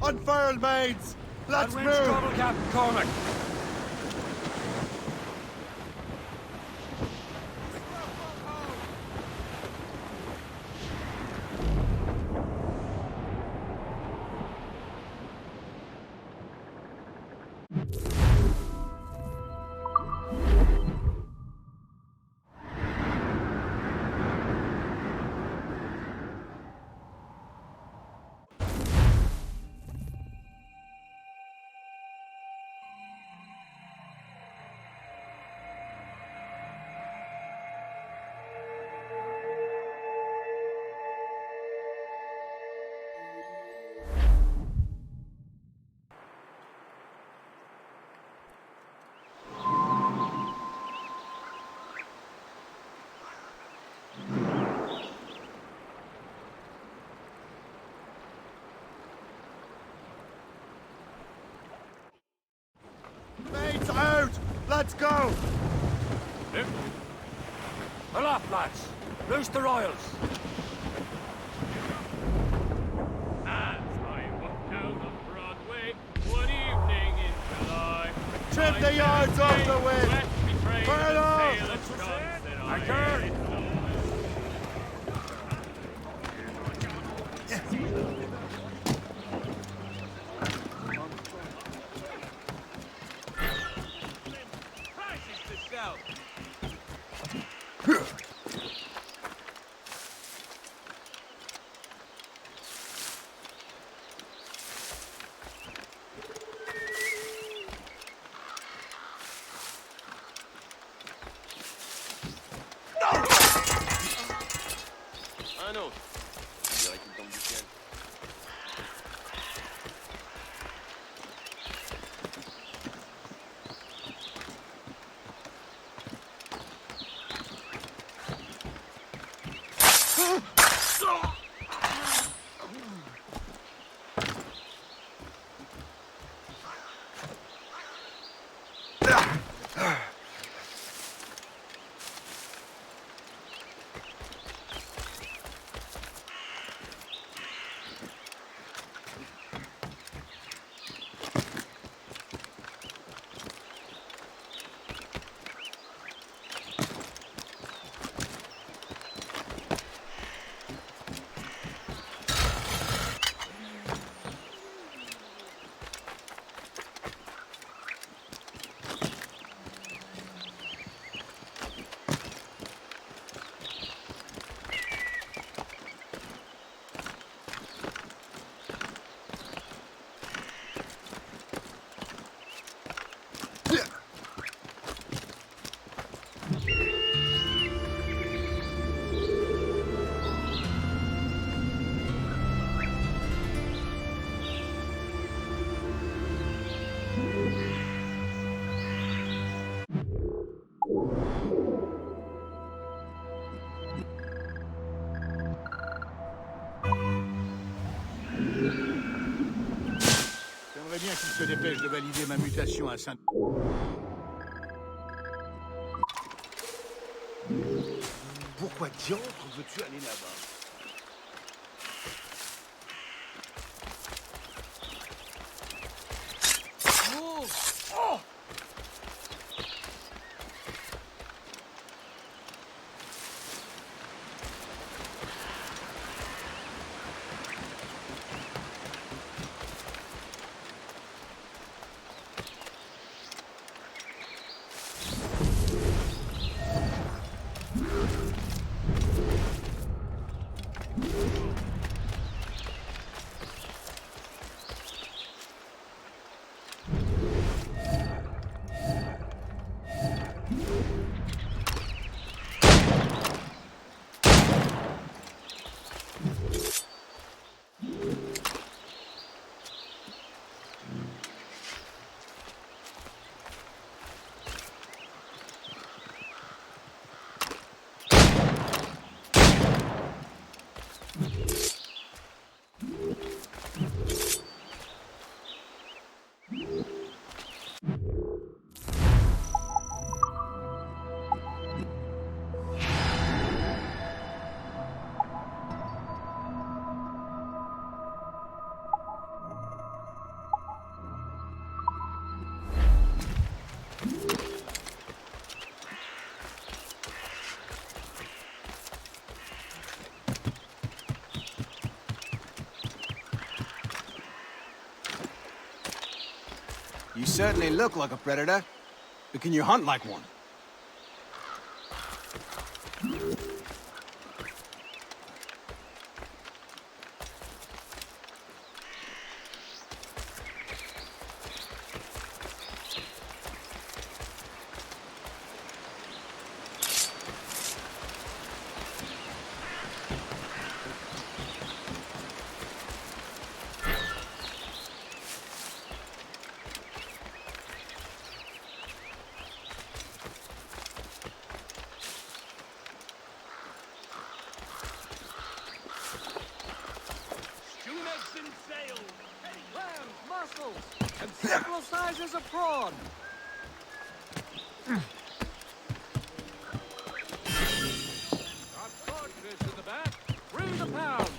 Unfurled, mates! Let's move! Trouble, Captain Cormac. Mates out! Let's go! Aloft, lads! Loose the royals! As I walk down on Broadway, one evening in July, Trim the yards off the wind! Burn off! I turn! se dépêche de valider ma mutation à Saint... Pourquoi diantre veux-tu aller là-bas? Oh! Oh! You certainly look like a predator. But can you hunt like one? And several sizes of prawn. Got codfish in the back. Bring the pound.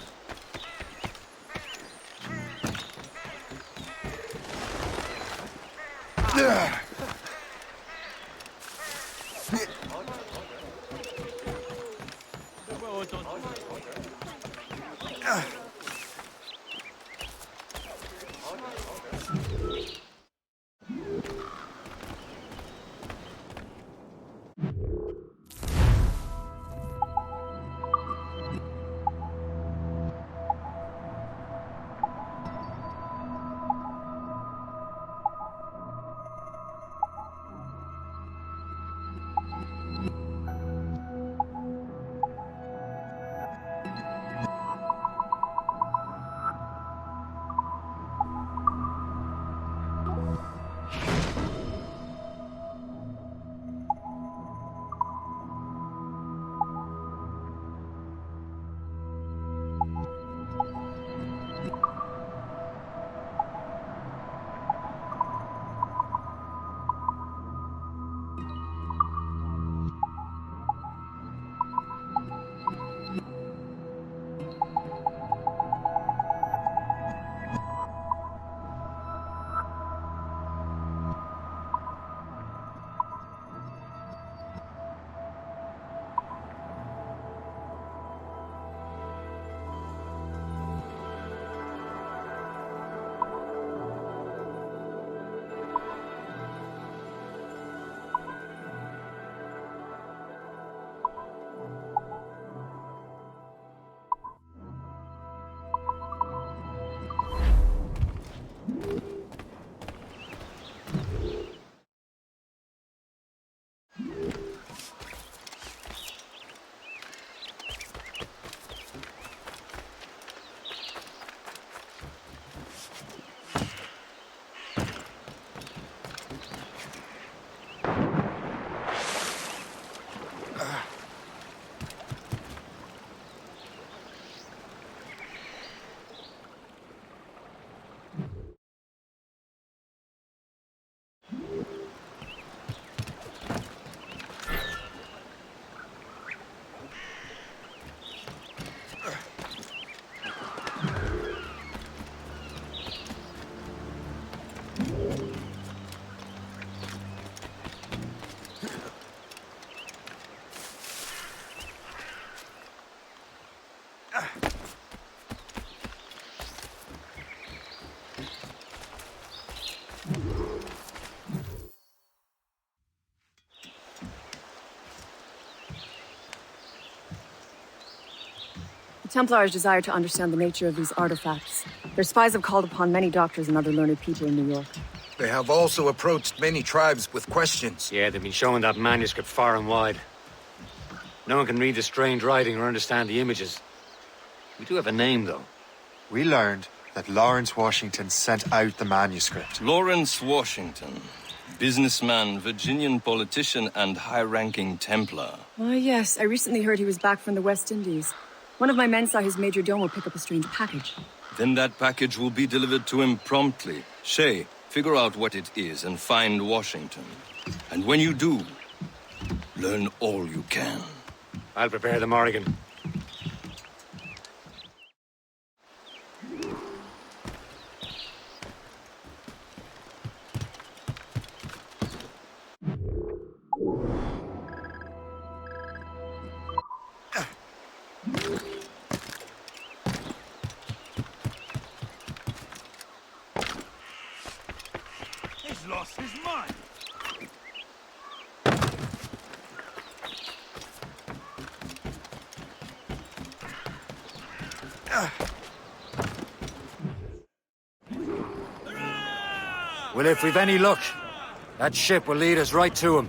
Templars desire to understand the nature of these artifacts. Their spies have called upon many doctors and other learned people in New York. They have also approached many tribes with questions. Yeah, they've been showing that manuscript far and wide. No one can read the strange writing or understand the images. We do have a name, though. We learned that Lawrence Washington sent out the manuscript. Lawrence Washington. Businessman, Virginian politician, and high-ranking Templar. Ah, yes. I recently heard he was back from the West Indies. One of my men saw his major domo pick up a strange package. Then that package will be delivered to him promptly. Shay, figure out what it is and find Washington. And when you do, learn all you can. I'll prepare the Morrigan. He's lost his mind. Well, if we've any luck, that ship will lead us right to him.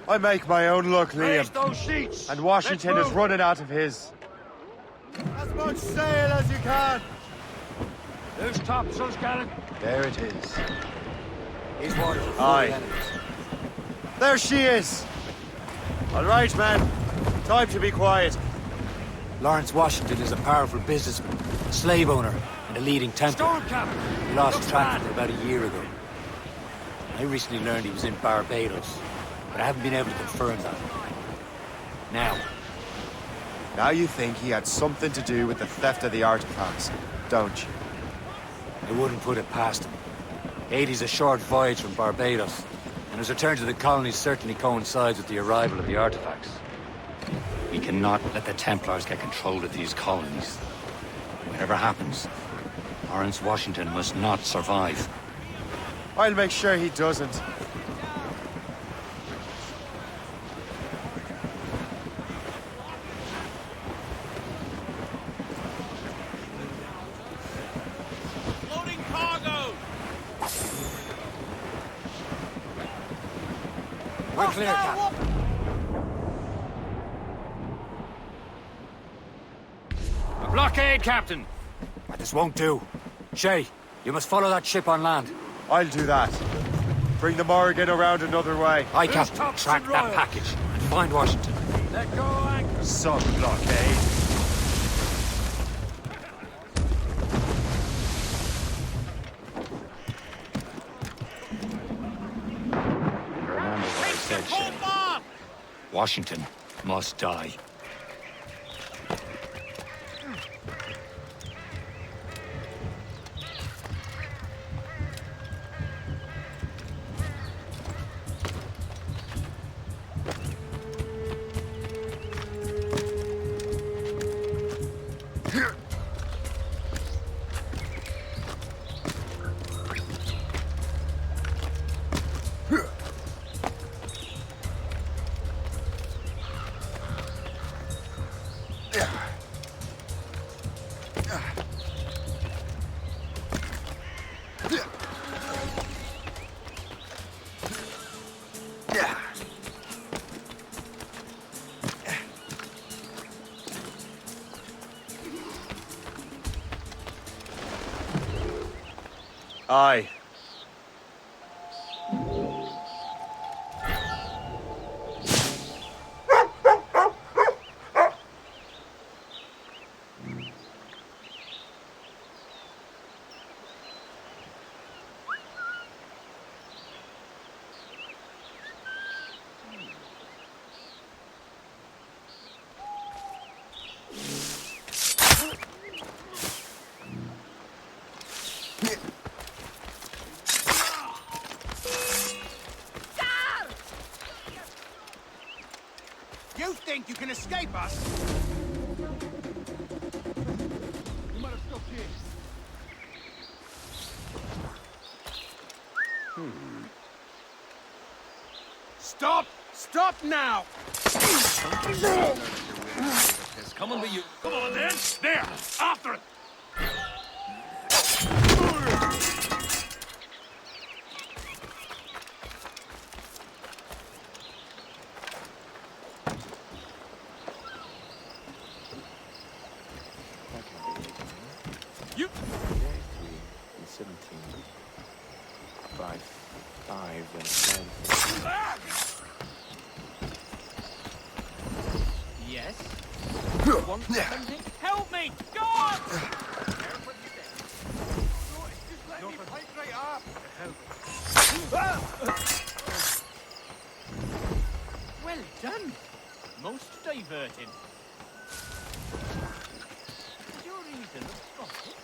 I make my own luck, Raise Liam. those sheets. And Washington Let's is move. running out of his. As much sail as you can. Loose topsails, Gallant. There it is. These waters are full Aye. of enemies. There she is. All right, man. Time to be quiet. Lawrence Washington is a powerful businessman, a slave owner, and a leading Templar. Storm Captain. We lost Looks track bad. of him about a year ago. I recently learned he was in Barbados, but I haven't been able to confirm that. Now you think he had something to do with the theft of the artifacts, don't you? I wouldn't put it past him. Haiti's a short voyage from Barbados, and his return to the colonies certainly coincides with the arrival of the artifacts. We cannot let the Templars get control of these colonies. Whatever happens, Lawrence Washington must not survive. I'll make sure he doesn't. Loading cargo. We're clear, Captain. A blockade, Captain! This won't do. Shay, you must follow that ship on land. I'll do that. Bring the Morrigan around another way. Aye, Captain. Track that package and find Washington. Let go anchor. Some blockade. Remember what I said, Shay. Washington must die. Aye. You think you can escape us? You might have still Stop! Stop now! Says, come on with you. Come on then! There! After it! You... 17. 5, 5, and 10. Yes? Want something? Help me! God! Well done. Most diverting. Is your reason spotted?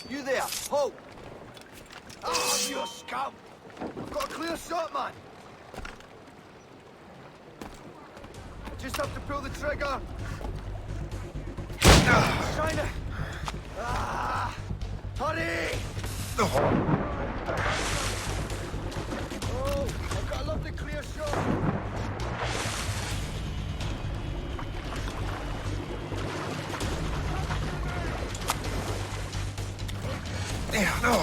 You there, halt! Oh, you scum! I've got a clear shot, man! Just have to pull the trigger! China! Hurry! Oh, I've got a lovely clear shot! No!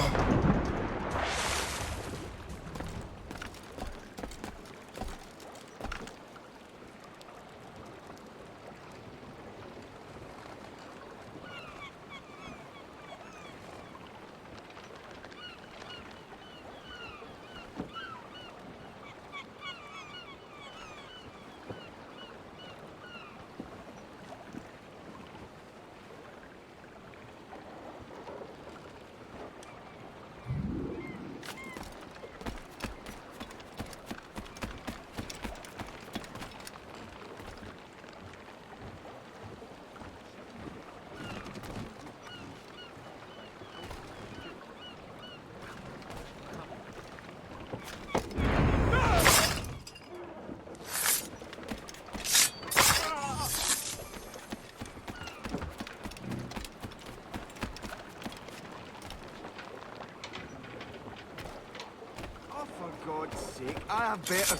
For God's sake, I have better...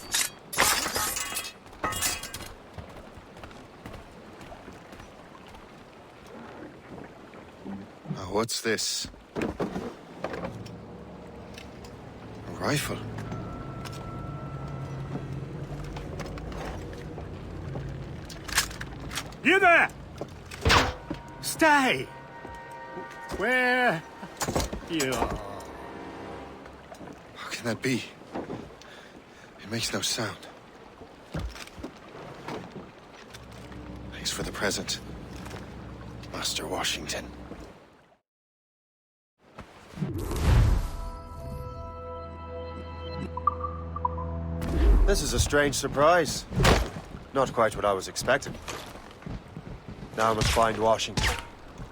Oh, what's this? A rifle? You there! Stay! Where you are? How can that be? It makes no sound. Thanks for the present, Master Washington. This is a strange surprise. Not quite what I was expecting. Now I must find Washington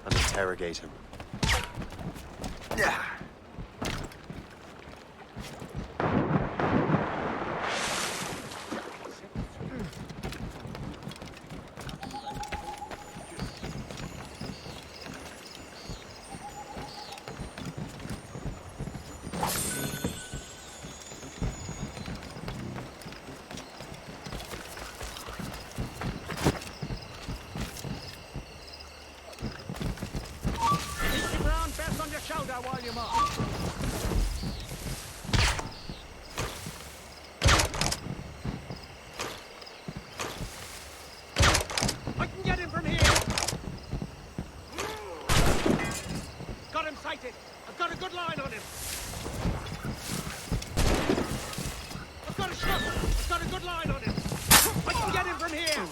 and interrogate him. Yeah. While you march. I can get him from here. Got him sighted. I've got a good line on him. I've got a shot. I've got a good line on him. I can get him from here.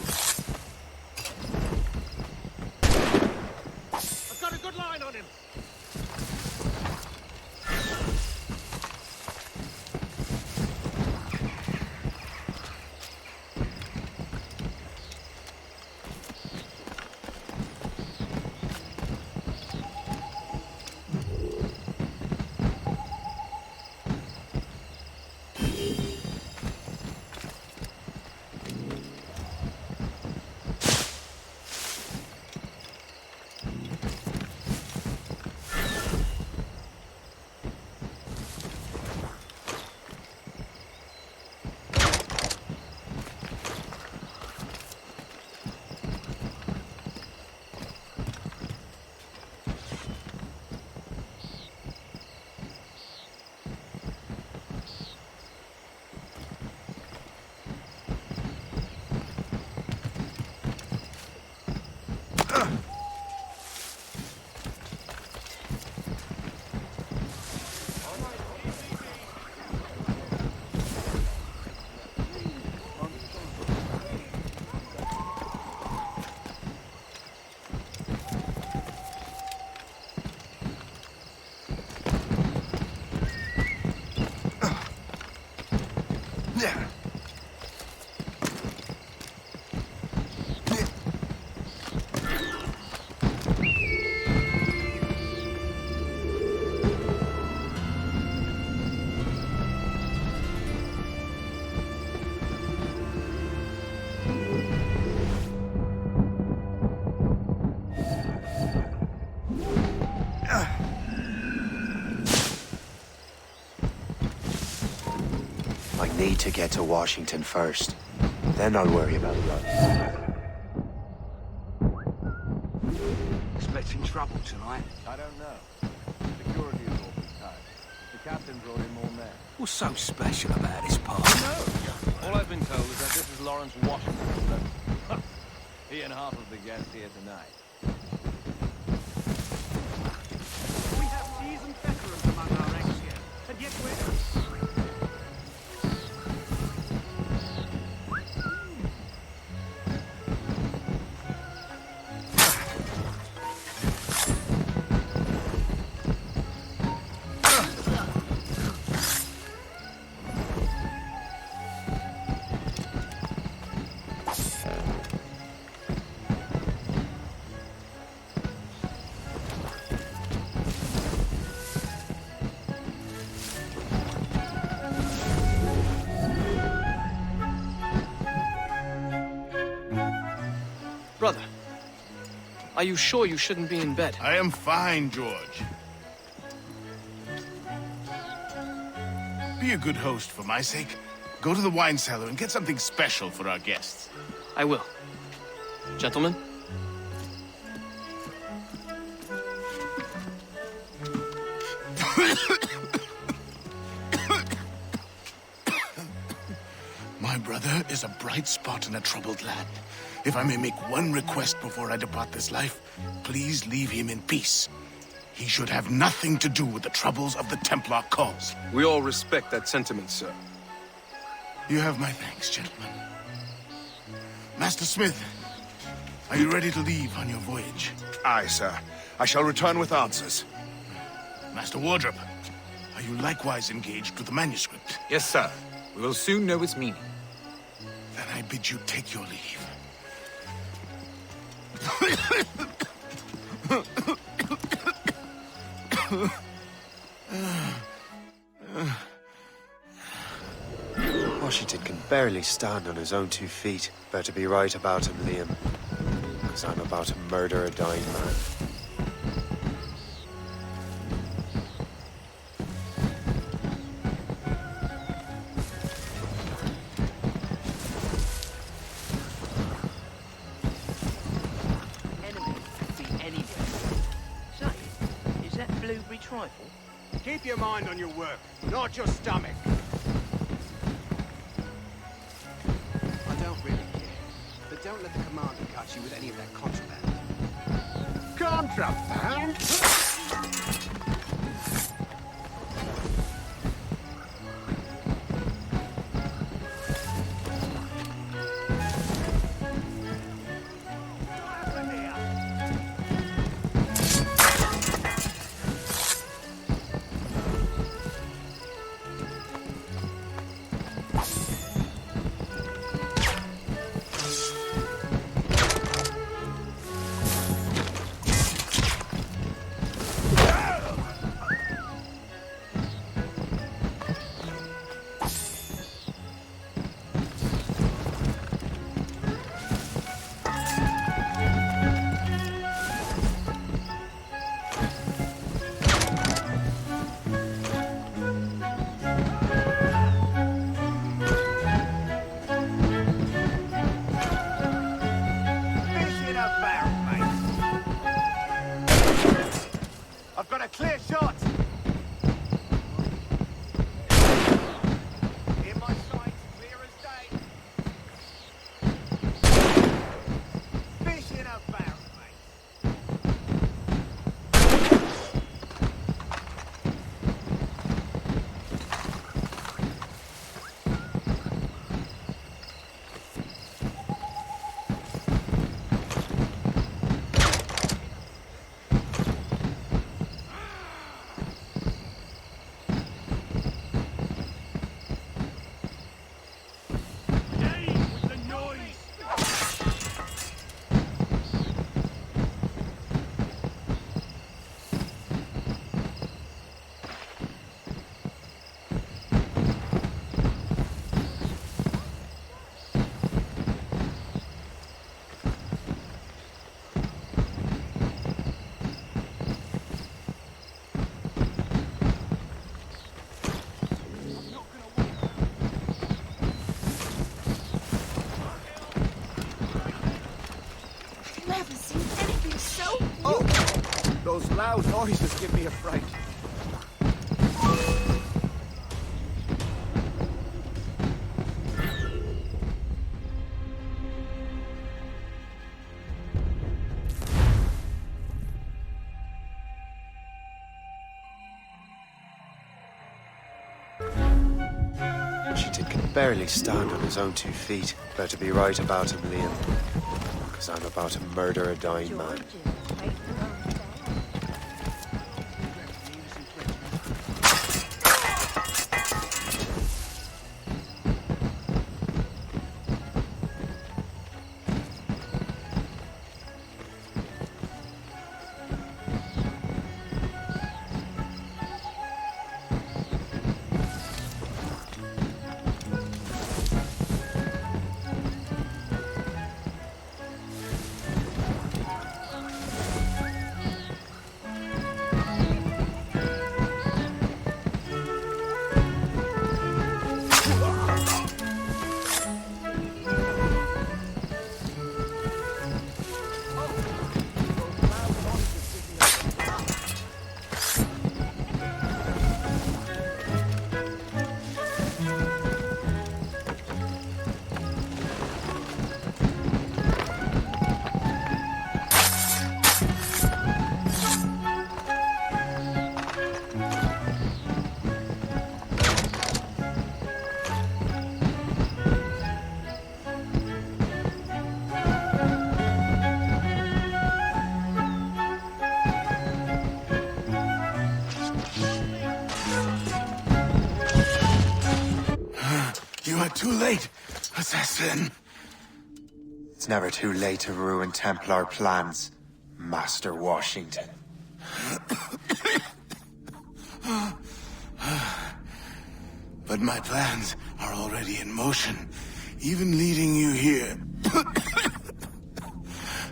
I've got a good line on him. Need to get to Washington first. Then I'll worry about the rest. Expecting trouble tonight? I don't know. Security is awfully tight. The captain brought in more men. What's so special about this part? No. All I've been told is that this is Lawrence Washington. He and half of the guests here tonight. We have seasoned veterans among our ranks here, and yet we're... Brother, are you sure you shouldn't be in bed? I am fine, George. Be a good host for my sake. Go to the wine cellar and get something special for our guests. I will. Gentlemen? My brother is a bright spot in a troubled land. If I may make one request before I depart this life, please leave him in peace. He should have nothing to do with the troubles of the Templar cause. We all respect that sentiment, sir. You have my thanks, gentlemen. Master Smith, are you ready to leave on your voyage? Aye, sir. I shall return with answers. Master Wardrop, are you likewise engaged with the manuscript? Yes, sir. We will soon know its meaning. Then I bid you take your leave. Washington can barely stand on his own 2 feet. Better be right about him, Liam. Because I'm about to murder a dying man. Trifle. Keep your mind on your work, not your stomach. I don't really care. But don't let the commander catch you with any of that contraband. Contraband? Those loud noises give me a fright. Washington can barely stand on his own 2 feet. Better be right about him, Liam. Because I'm about to murder a dying man. You are too late, assassin. It's never too late to ruin Templar plans, Master Washington. But my plans are already in motion. Even leading you here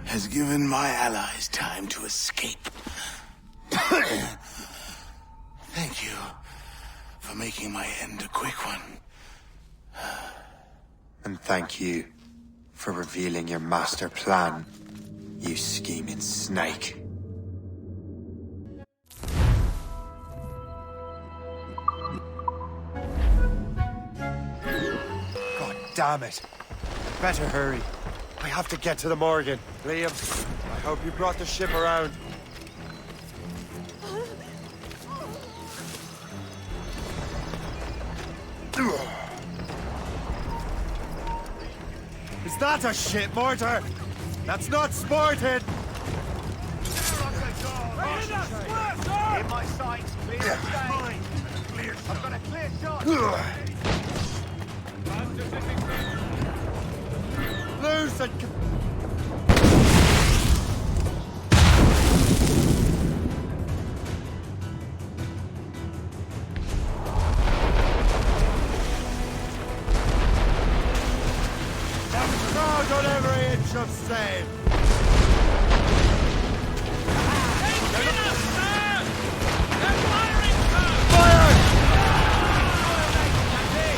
has given my allies time to escape. Thank you for making my end a quick one. And thank you for revealing your master plan, you scheming snake. God damn it. Better hurry. I have to get to the Morgan. Liam, I hope you brought the ship around. Is that a ship mortar? That's not sported! In my sights, clear as day. I've got a clear shot. Loose and... Crowd on every inch of sail!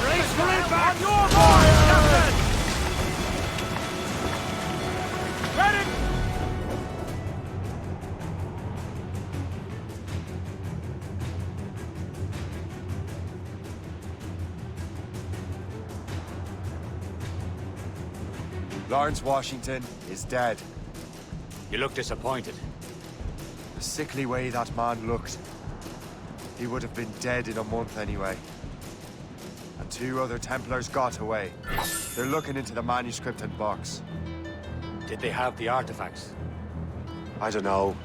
Race for impact! On your mark, Captain! Ready! Lawrence Washington is dead. You look disappointed. The sickly way that man looked. He would have been dead in a month anyway. And 2 other Templars got away. They're looking into the manuscript and box. Did they have the artifacts? I don't know.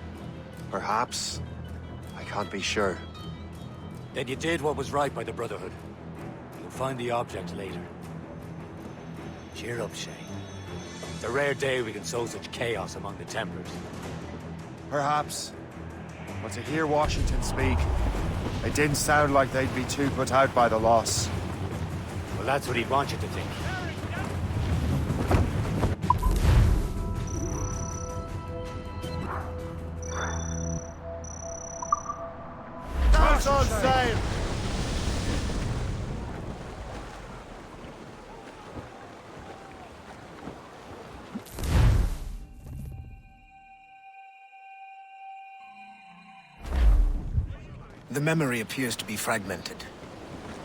Perhaps. I can't be sure. Then you did what was right by the Brotherhood. You'll find the object later. Cheer up, Shay. It's a rare day we can sow such chaos among the Templars. Perhaps. But to hear Washington speak, it didn't sound like they'd be too put out by the loss. Well, that's what he'd want you to think. That's on sail! The memory appears to be fragmented.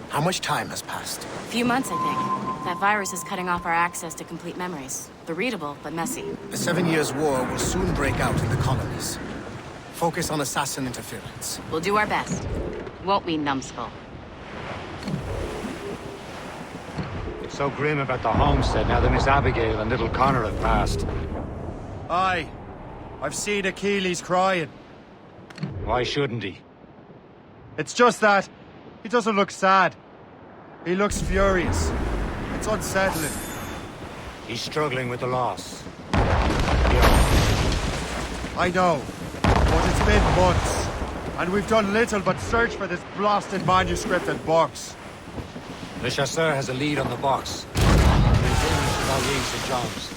How much time has passed? A few months, I think. That virus is cutting off our access to complete memories. They're readable, but messy. The 7 Years' War will soon break out in the colonies. Focus on assassin interference. We'll do our best. Won't we, numbskull? It's so grim about the homestead now that Miss Abigail and little Connor have passed. Aye. I've seen Achilles crying. Why shouldn't he? It's just that he doesn't look sad. He looks furious. It's unsettling. He's struggling with the loss. I know, but it's been months, and we've done little but search for this blasted manuscript and box. Le Chasseur has a lead on the box. Maintaining Chevalier St. John's.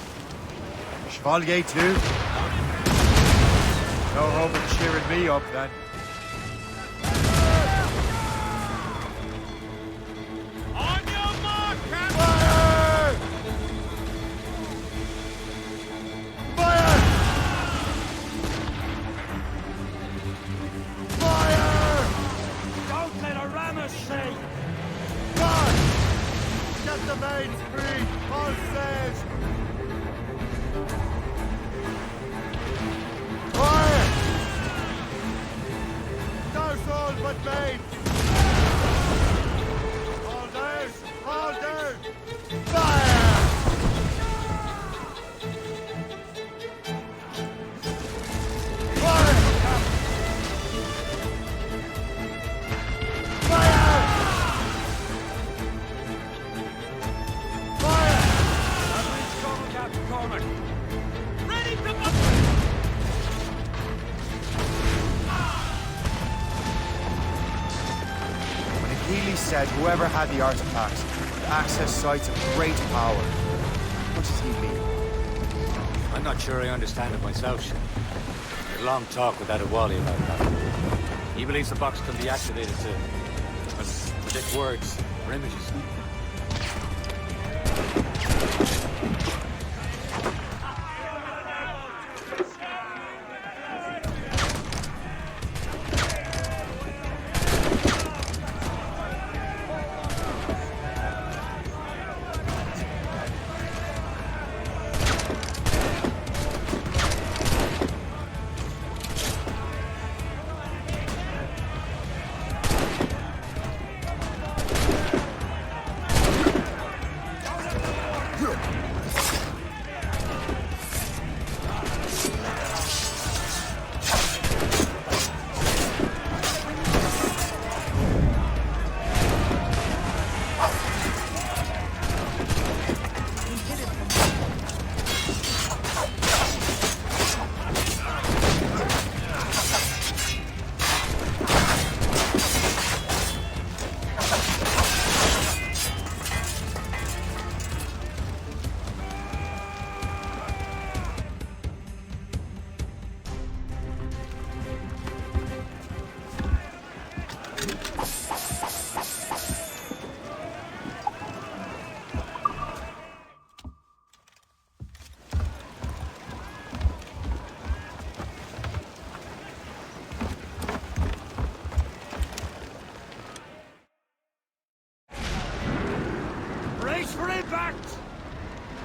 Chevalier too? No hope of cheering me up then. On your mark, Captain! Fire! Fire! Fire! Don't let a rammer shake! Guard! Get the mains free! All saved! Fire! Douse all but main! All down! All down! Fire! Fire! Fire! Fire! Average cover, Captain Cormac. Ready to go! When Achilles said whoever had the artifact could access sites of great power, what does he mean? I'm not sure I understand it myself, Shin. I had a long talk with Adewale about that. He believes the box can be activated to predict words or images.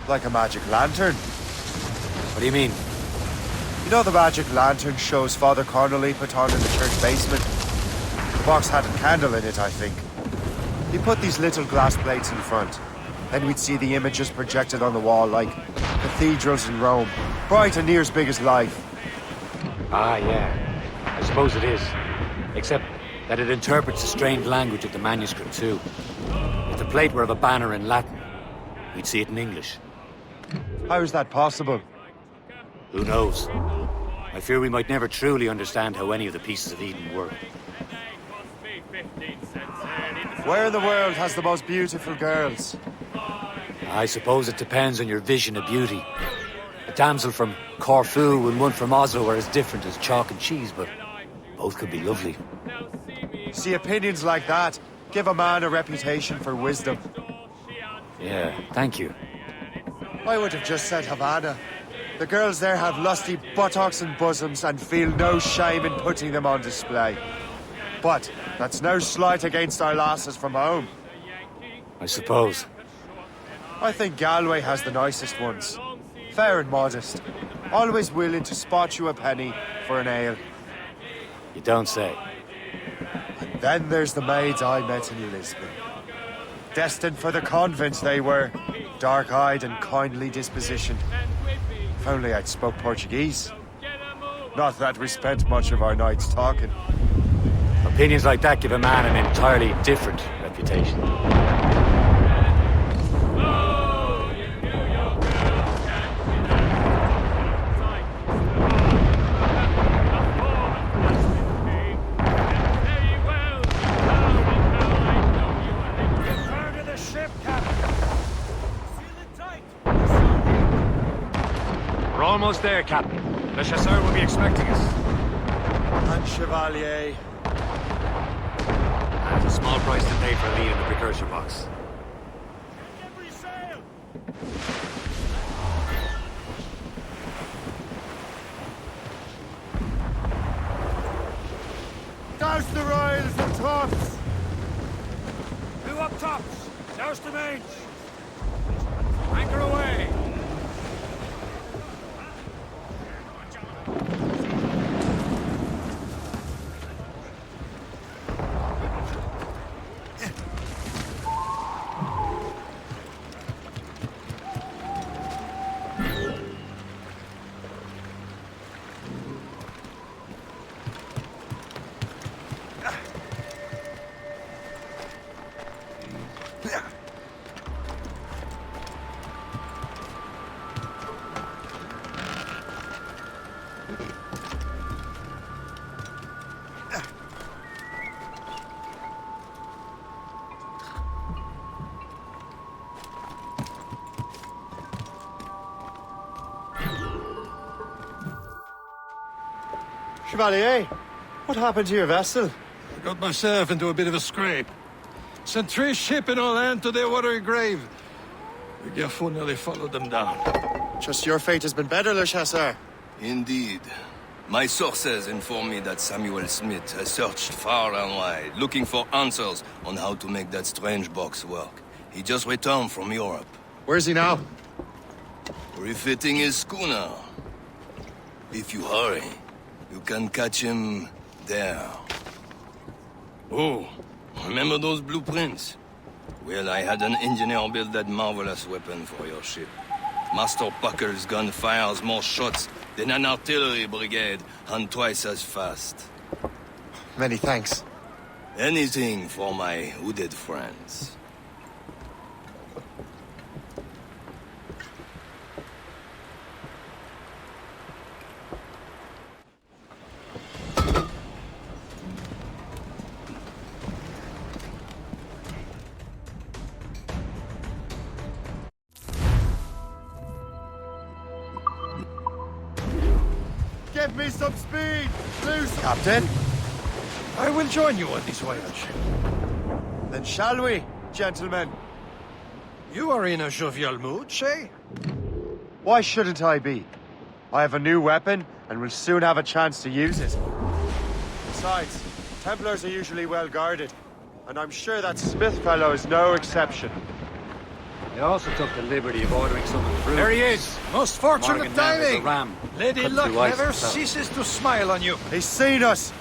Like a magic lantern. What do you mean? You know the magic lantern shows Father Connolly put on in the church basement? The box had a candle in it, I think. He put these little glass plates in front. Then we'd see the images projected on the wall like cathedrals in Rome. Bright and near as big as life. Ah, yeah. I suppose it is. Except that it interprets the strange language of the manuscript, too. If the plate were of a banner in Latin, we'd see it in English. How is that possible? Who knows? I fear we might never truly understand how any of the pieces of Eden work. Where in the world has the most beautiful girls? I suppose it depends on your vision of beauty. A damsel from Corfu and one from Oslo are as different as chalk and cheese, but both could be lovely. See, opinions like that give a man a reputation for wisdom. Yeah, thank you. I would have just said Havana. The girls there have lusty buttocks and bosoms and feel no shame in putting them on display. But that's no slight against our lasses from home. I suppose. I think Galway has the nicest ones. Fair and modest. Always willing to spot you a penny for an ale. You don't say. And then there's the maids I met in Lisbon. Destined for the convent they were. Dark-eyed and kindly dispositioned. If only I'd spoke Portuguese. Not that we spent much of our nights talking. Opinions like that give a man an entirely different reputation. We're almost there, Captain. Le Chasseur will be expecting us. And Chevalier. That's a small price to pay for a lead in the precursor box. Douse the royals and tops! Who up tops? Douse the mains! Anchor away! Chevalier, what happened to your vessel? I got myself into a bit of a scrape. Sent 3 ships in all hand to their watery grave. The Gerfaut nearly followed them down. Just your fate has been better, Le Chasseur. Indeed. My sources inform me that Samuel Smith has searched far and wide, looking for answers on how to make that strange box work. He just returned from Europe. Where's he now? Refitting his schooner. If you hurry, you can catch him there. Oh, remember those blueprints? Well, I had an engineer build that marvelous weapon for your ship. Master Puckle's gun fires more shots than an artillery brigade, and twice as fast. Many thanks. Anything for my hooded friends. Give me some speed! Loose, Captain! I will join you on this voyage. Then shall we, gentlemen? You are in a jovial mood, Shay? Why shouldn't I be? I have a new weapon, and will soon have a chance to use it. Besides, Templars are usually well guarded, and I'm sure that Smith fellow is no exception. I also took the liberty of ordering some of the fruit. There he is! Most fortunate timing! Ram. Lady Cut Luck through ice never himself. ceases to smile on you. He's seen us!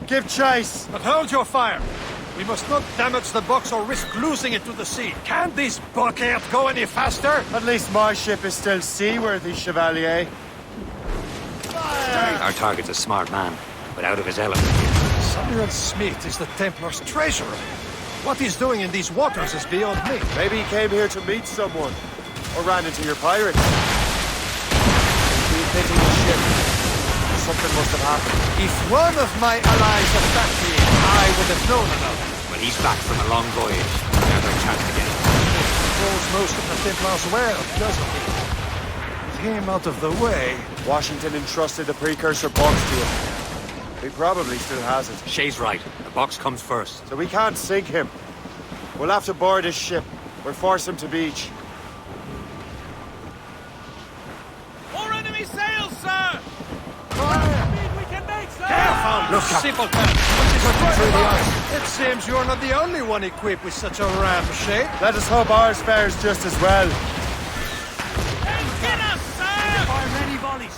Give chase! But hold your fire! We must not damage the box or risk losing it to the sea. Can this bucket go any faster? At least my ship is still seaworthy, Chevalier. Our target's a smart man, but out of his element. Samuel Smith is the Templar's treasurer. What he's doing in these waters is beyond me. Maybe he came here to meet someone, or ran into your pirates. He's hitting the ship. Something must have happened. If one of my allies attacked me, I would have known about it. When he's back from a long voyage, never a chance to get him. Controls most of the Templars well, doesn't he? With him out of the way... Washington entrusted the precursor box to him. He probably still has it. Shay's right. The box comes first. So we can't sink him. We'll have to board his ship, or force him to beach. More enemy sails, sir! Fire! Speed we can make, sir! Careful! Look, simpleton! Through the ice. It seems you're not the only one equipped with such a ram shape. Let us hope ours fares just as well. Get us, sir! Fire many volleys.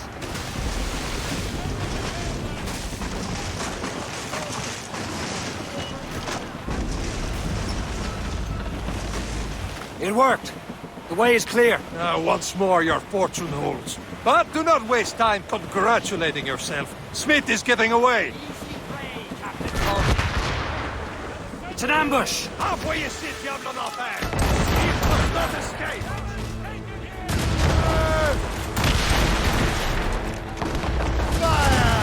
It worked. The way is clear. Once more your fortune holds. But do not waste time congratulating yourself. Smith is getting away. It's an ambush. Halfway you sit, Diablo not bad. He must not escape. Fire!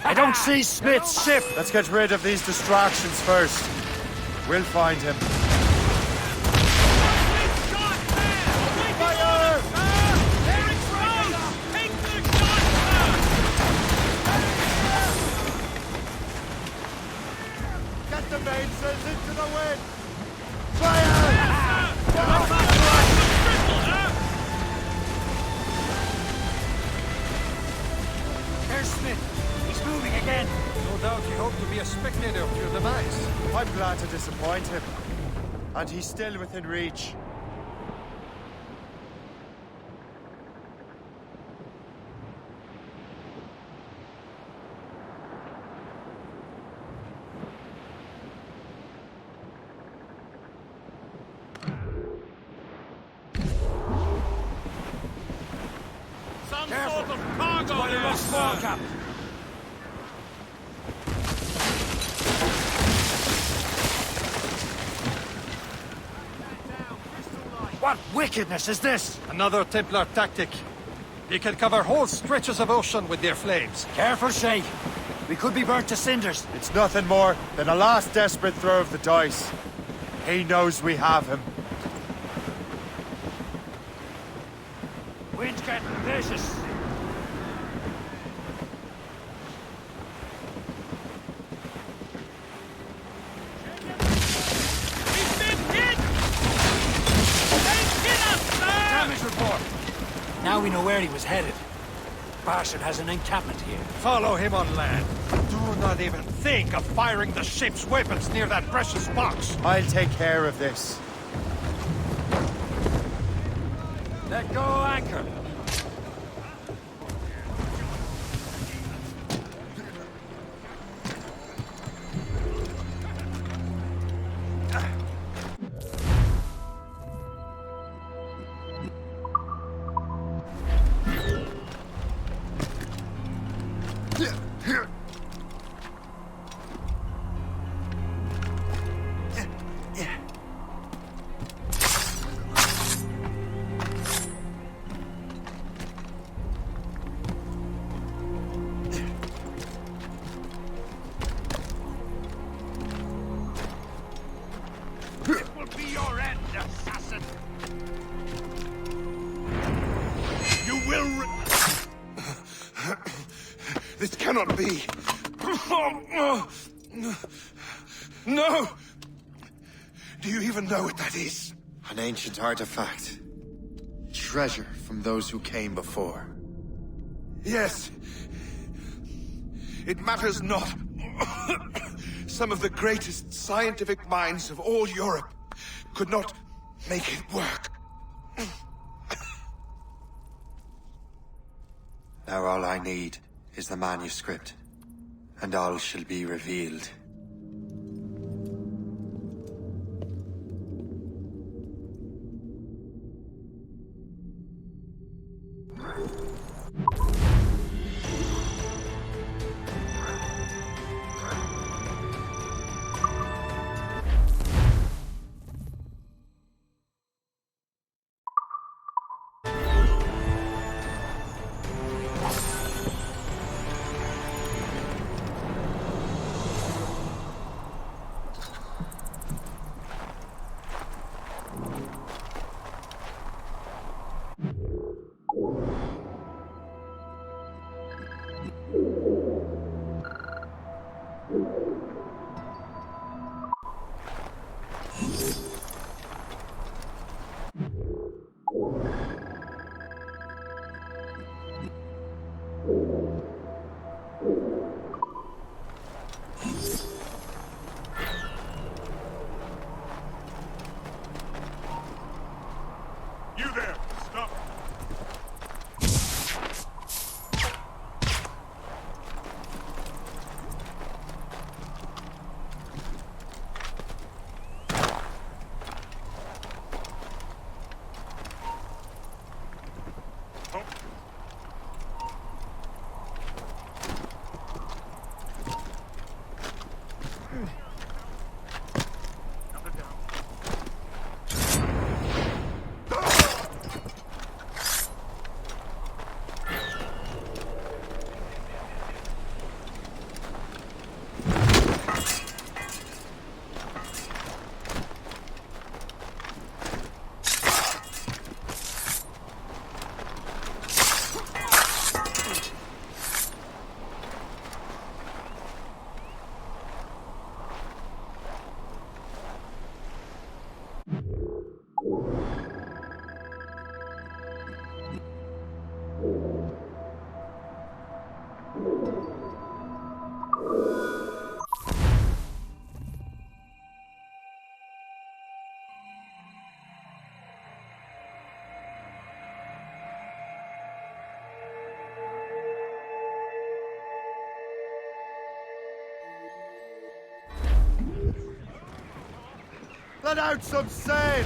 I don't see Smith's ship. Let's get rid of these distractions first. We'll find him. Get the mainsails into the wind! There's Smith. He's moving again. No doubt he hoped to be a spectator of your demise. I'm glad to disappoint him. And he's still within reach. Some sort of cargo there, Small cap. What wickedness is this? Another Templar tactic. They can cover whole stretches of ocean with their flames. Careful, Shay. We could be burnt to cinders. It's nothing more than a last desperate throw of the dice. He knows we have him. Wind's getting vicious. He's been hit! They've hit us, sir! Damage report. Now we know where he was headed. Bastard has an encampment here. Follow him on land. Do not even think of firing the ship's weapons near that precious box. I'll take care of this. Let go anchor. It will be your end, assassin! You will This cannot be. No! Do you even know what that is? An ancient artifact. Treasure from those who came before. Yes. It matters not. Some of the greatest scientific minds of all Europe could not make it work. Now all I need is the manuscript, and all shall be revealed. You there! Stop! Let out some sail!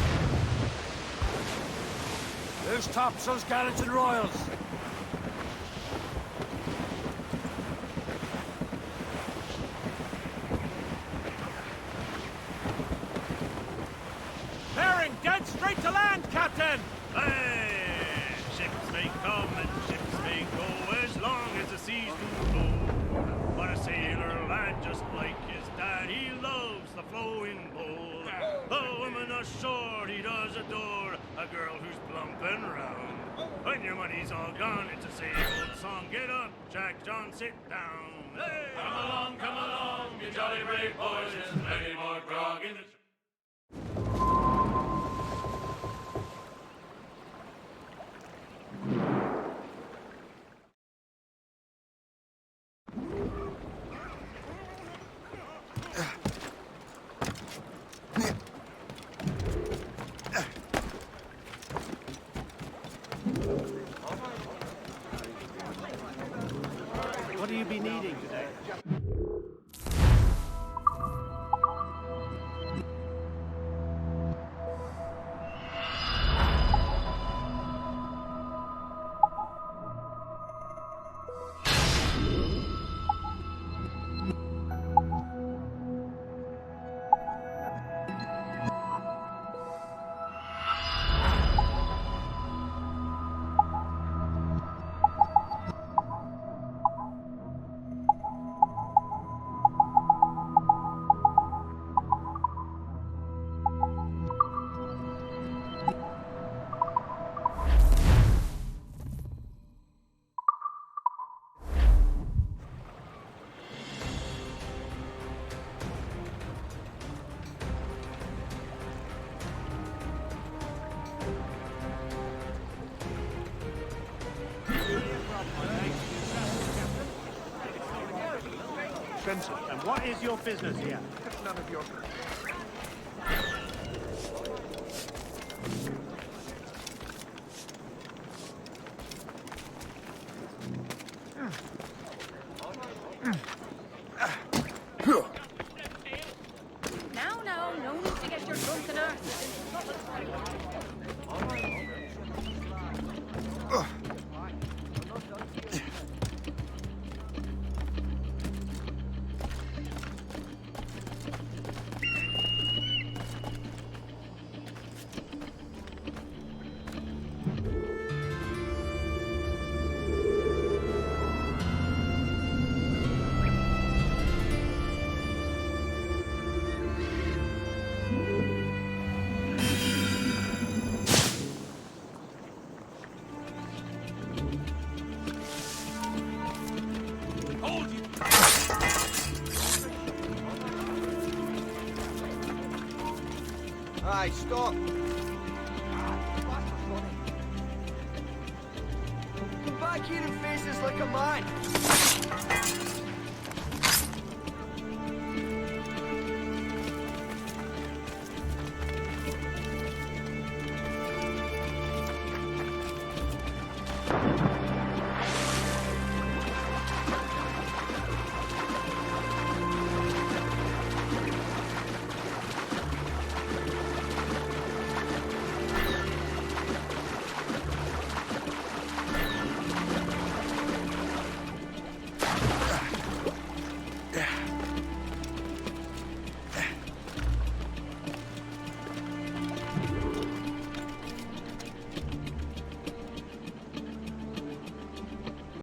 Loose topsails, gallants and royals. Bearing dead straight to land, Captain! Hey! Ships may come and ships may go as long as the seas do flow. But a sailor lad just like his dad, he loves the flowing bowl. A woman ashore he does adore, a girl who's plump and round. When your money's all gone, it's a same old song. Get up, Jack John, sit down. Hey! Come along, you jolly brave boys. There's plenty more grog in the... What do you be needing today? expensive. And what is your business here? None of your... Now, no need to get your drunken arse. Aye, stop. Come back here and face us like a man.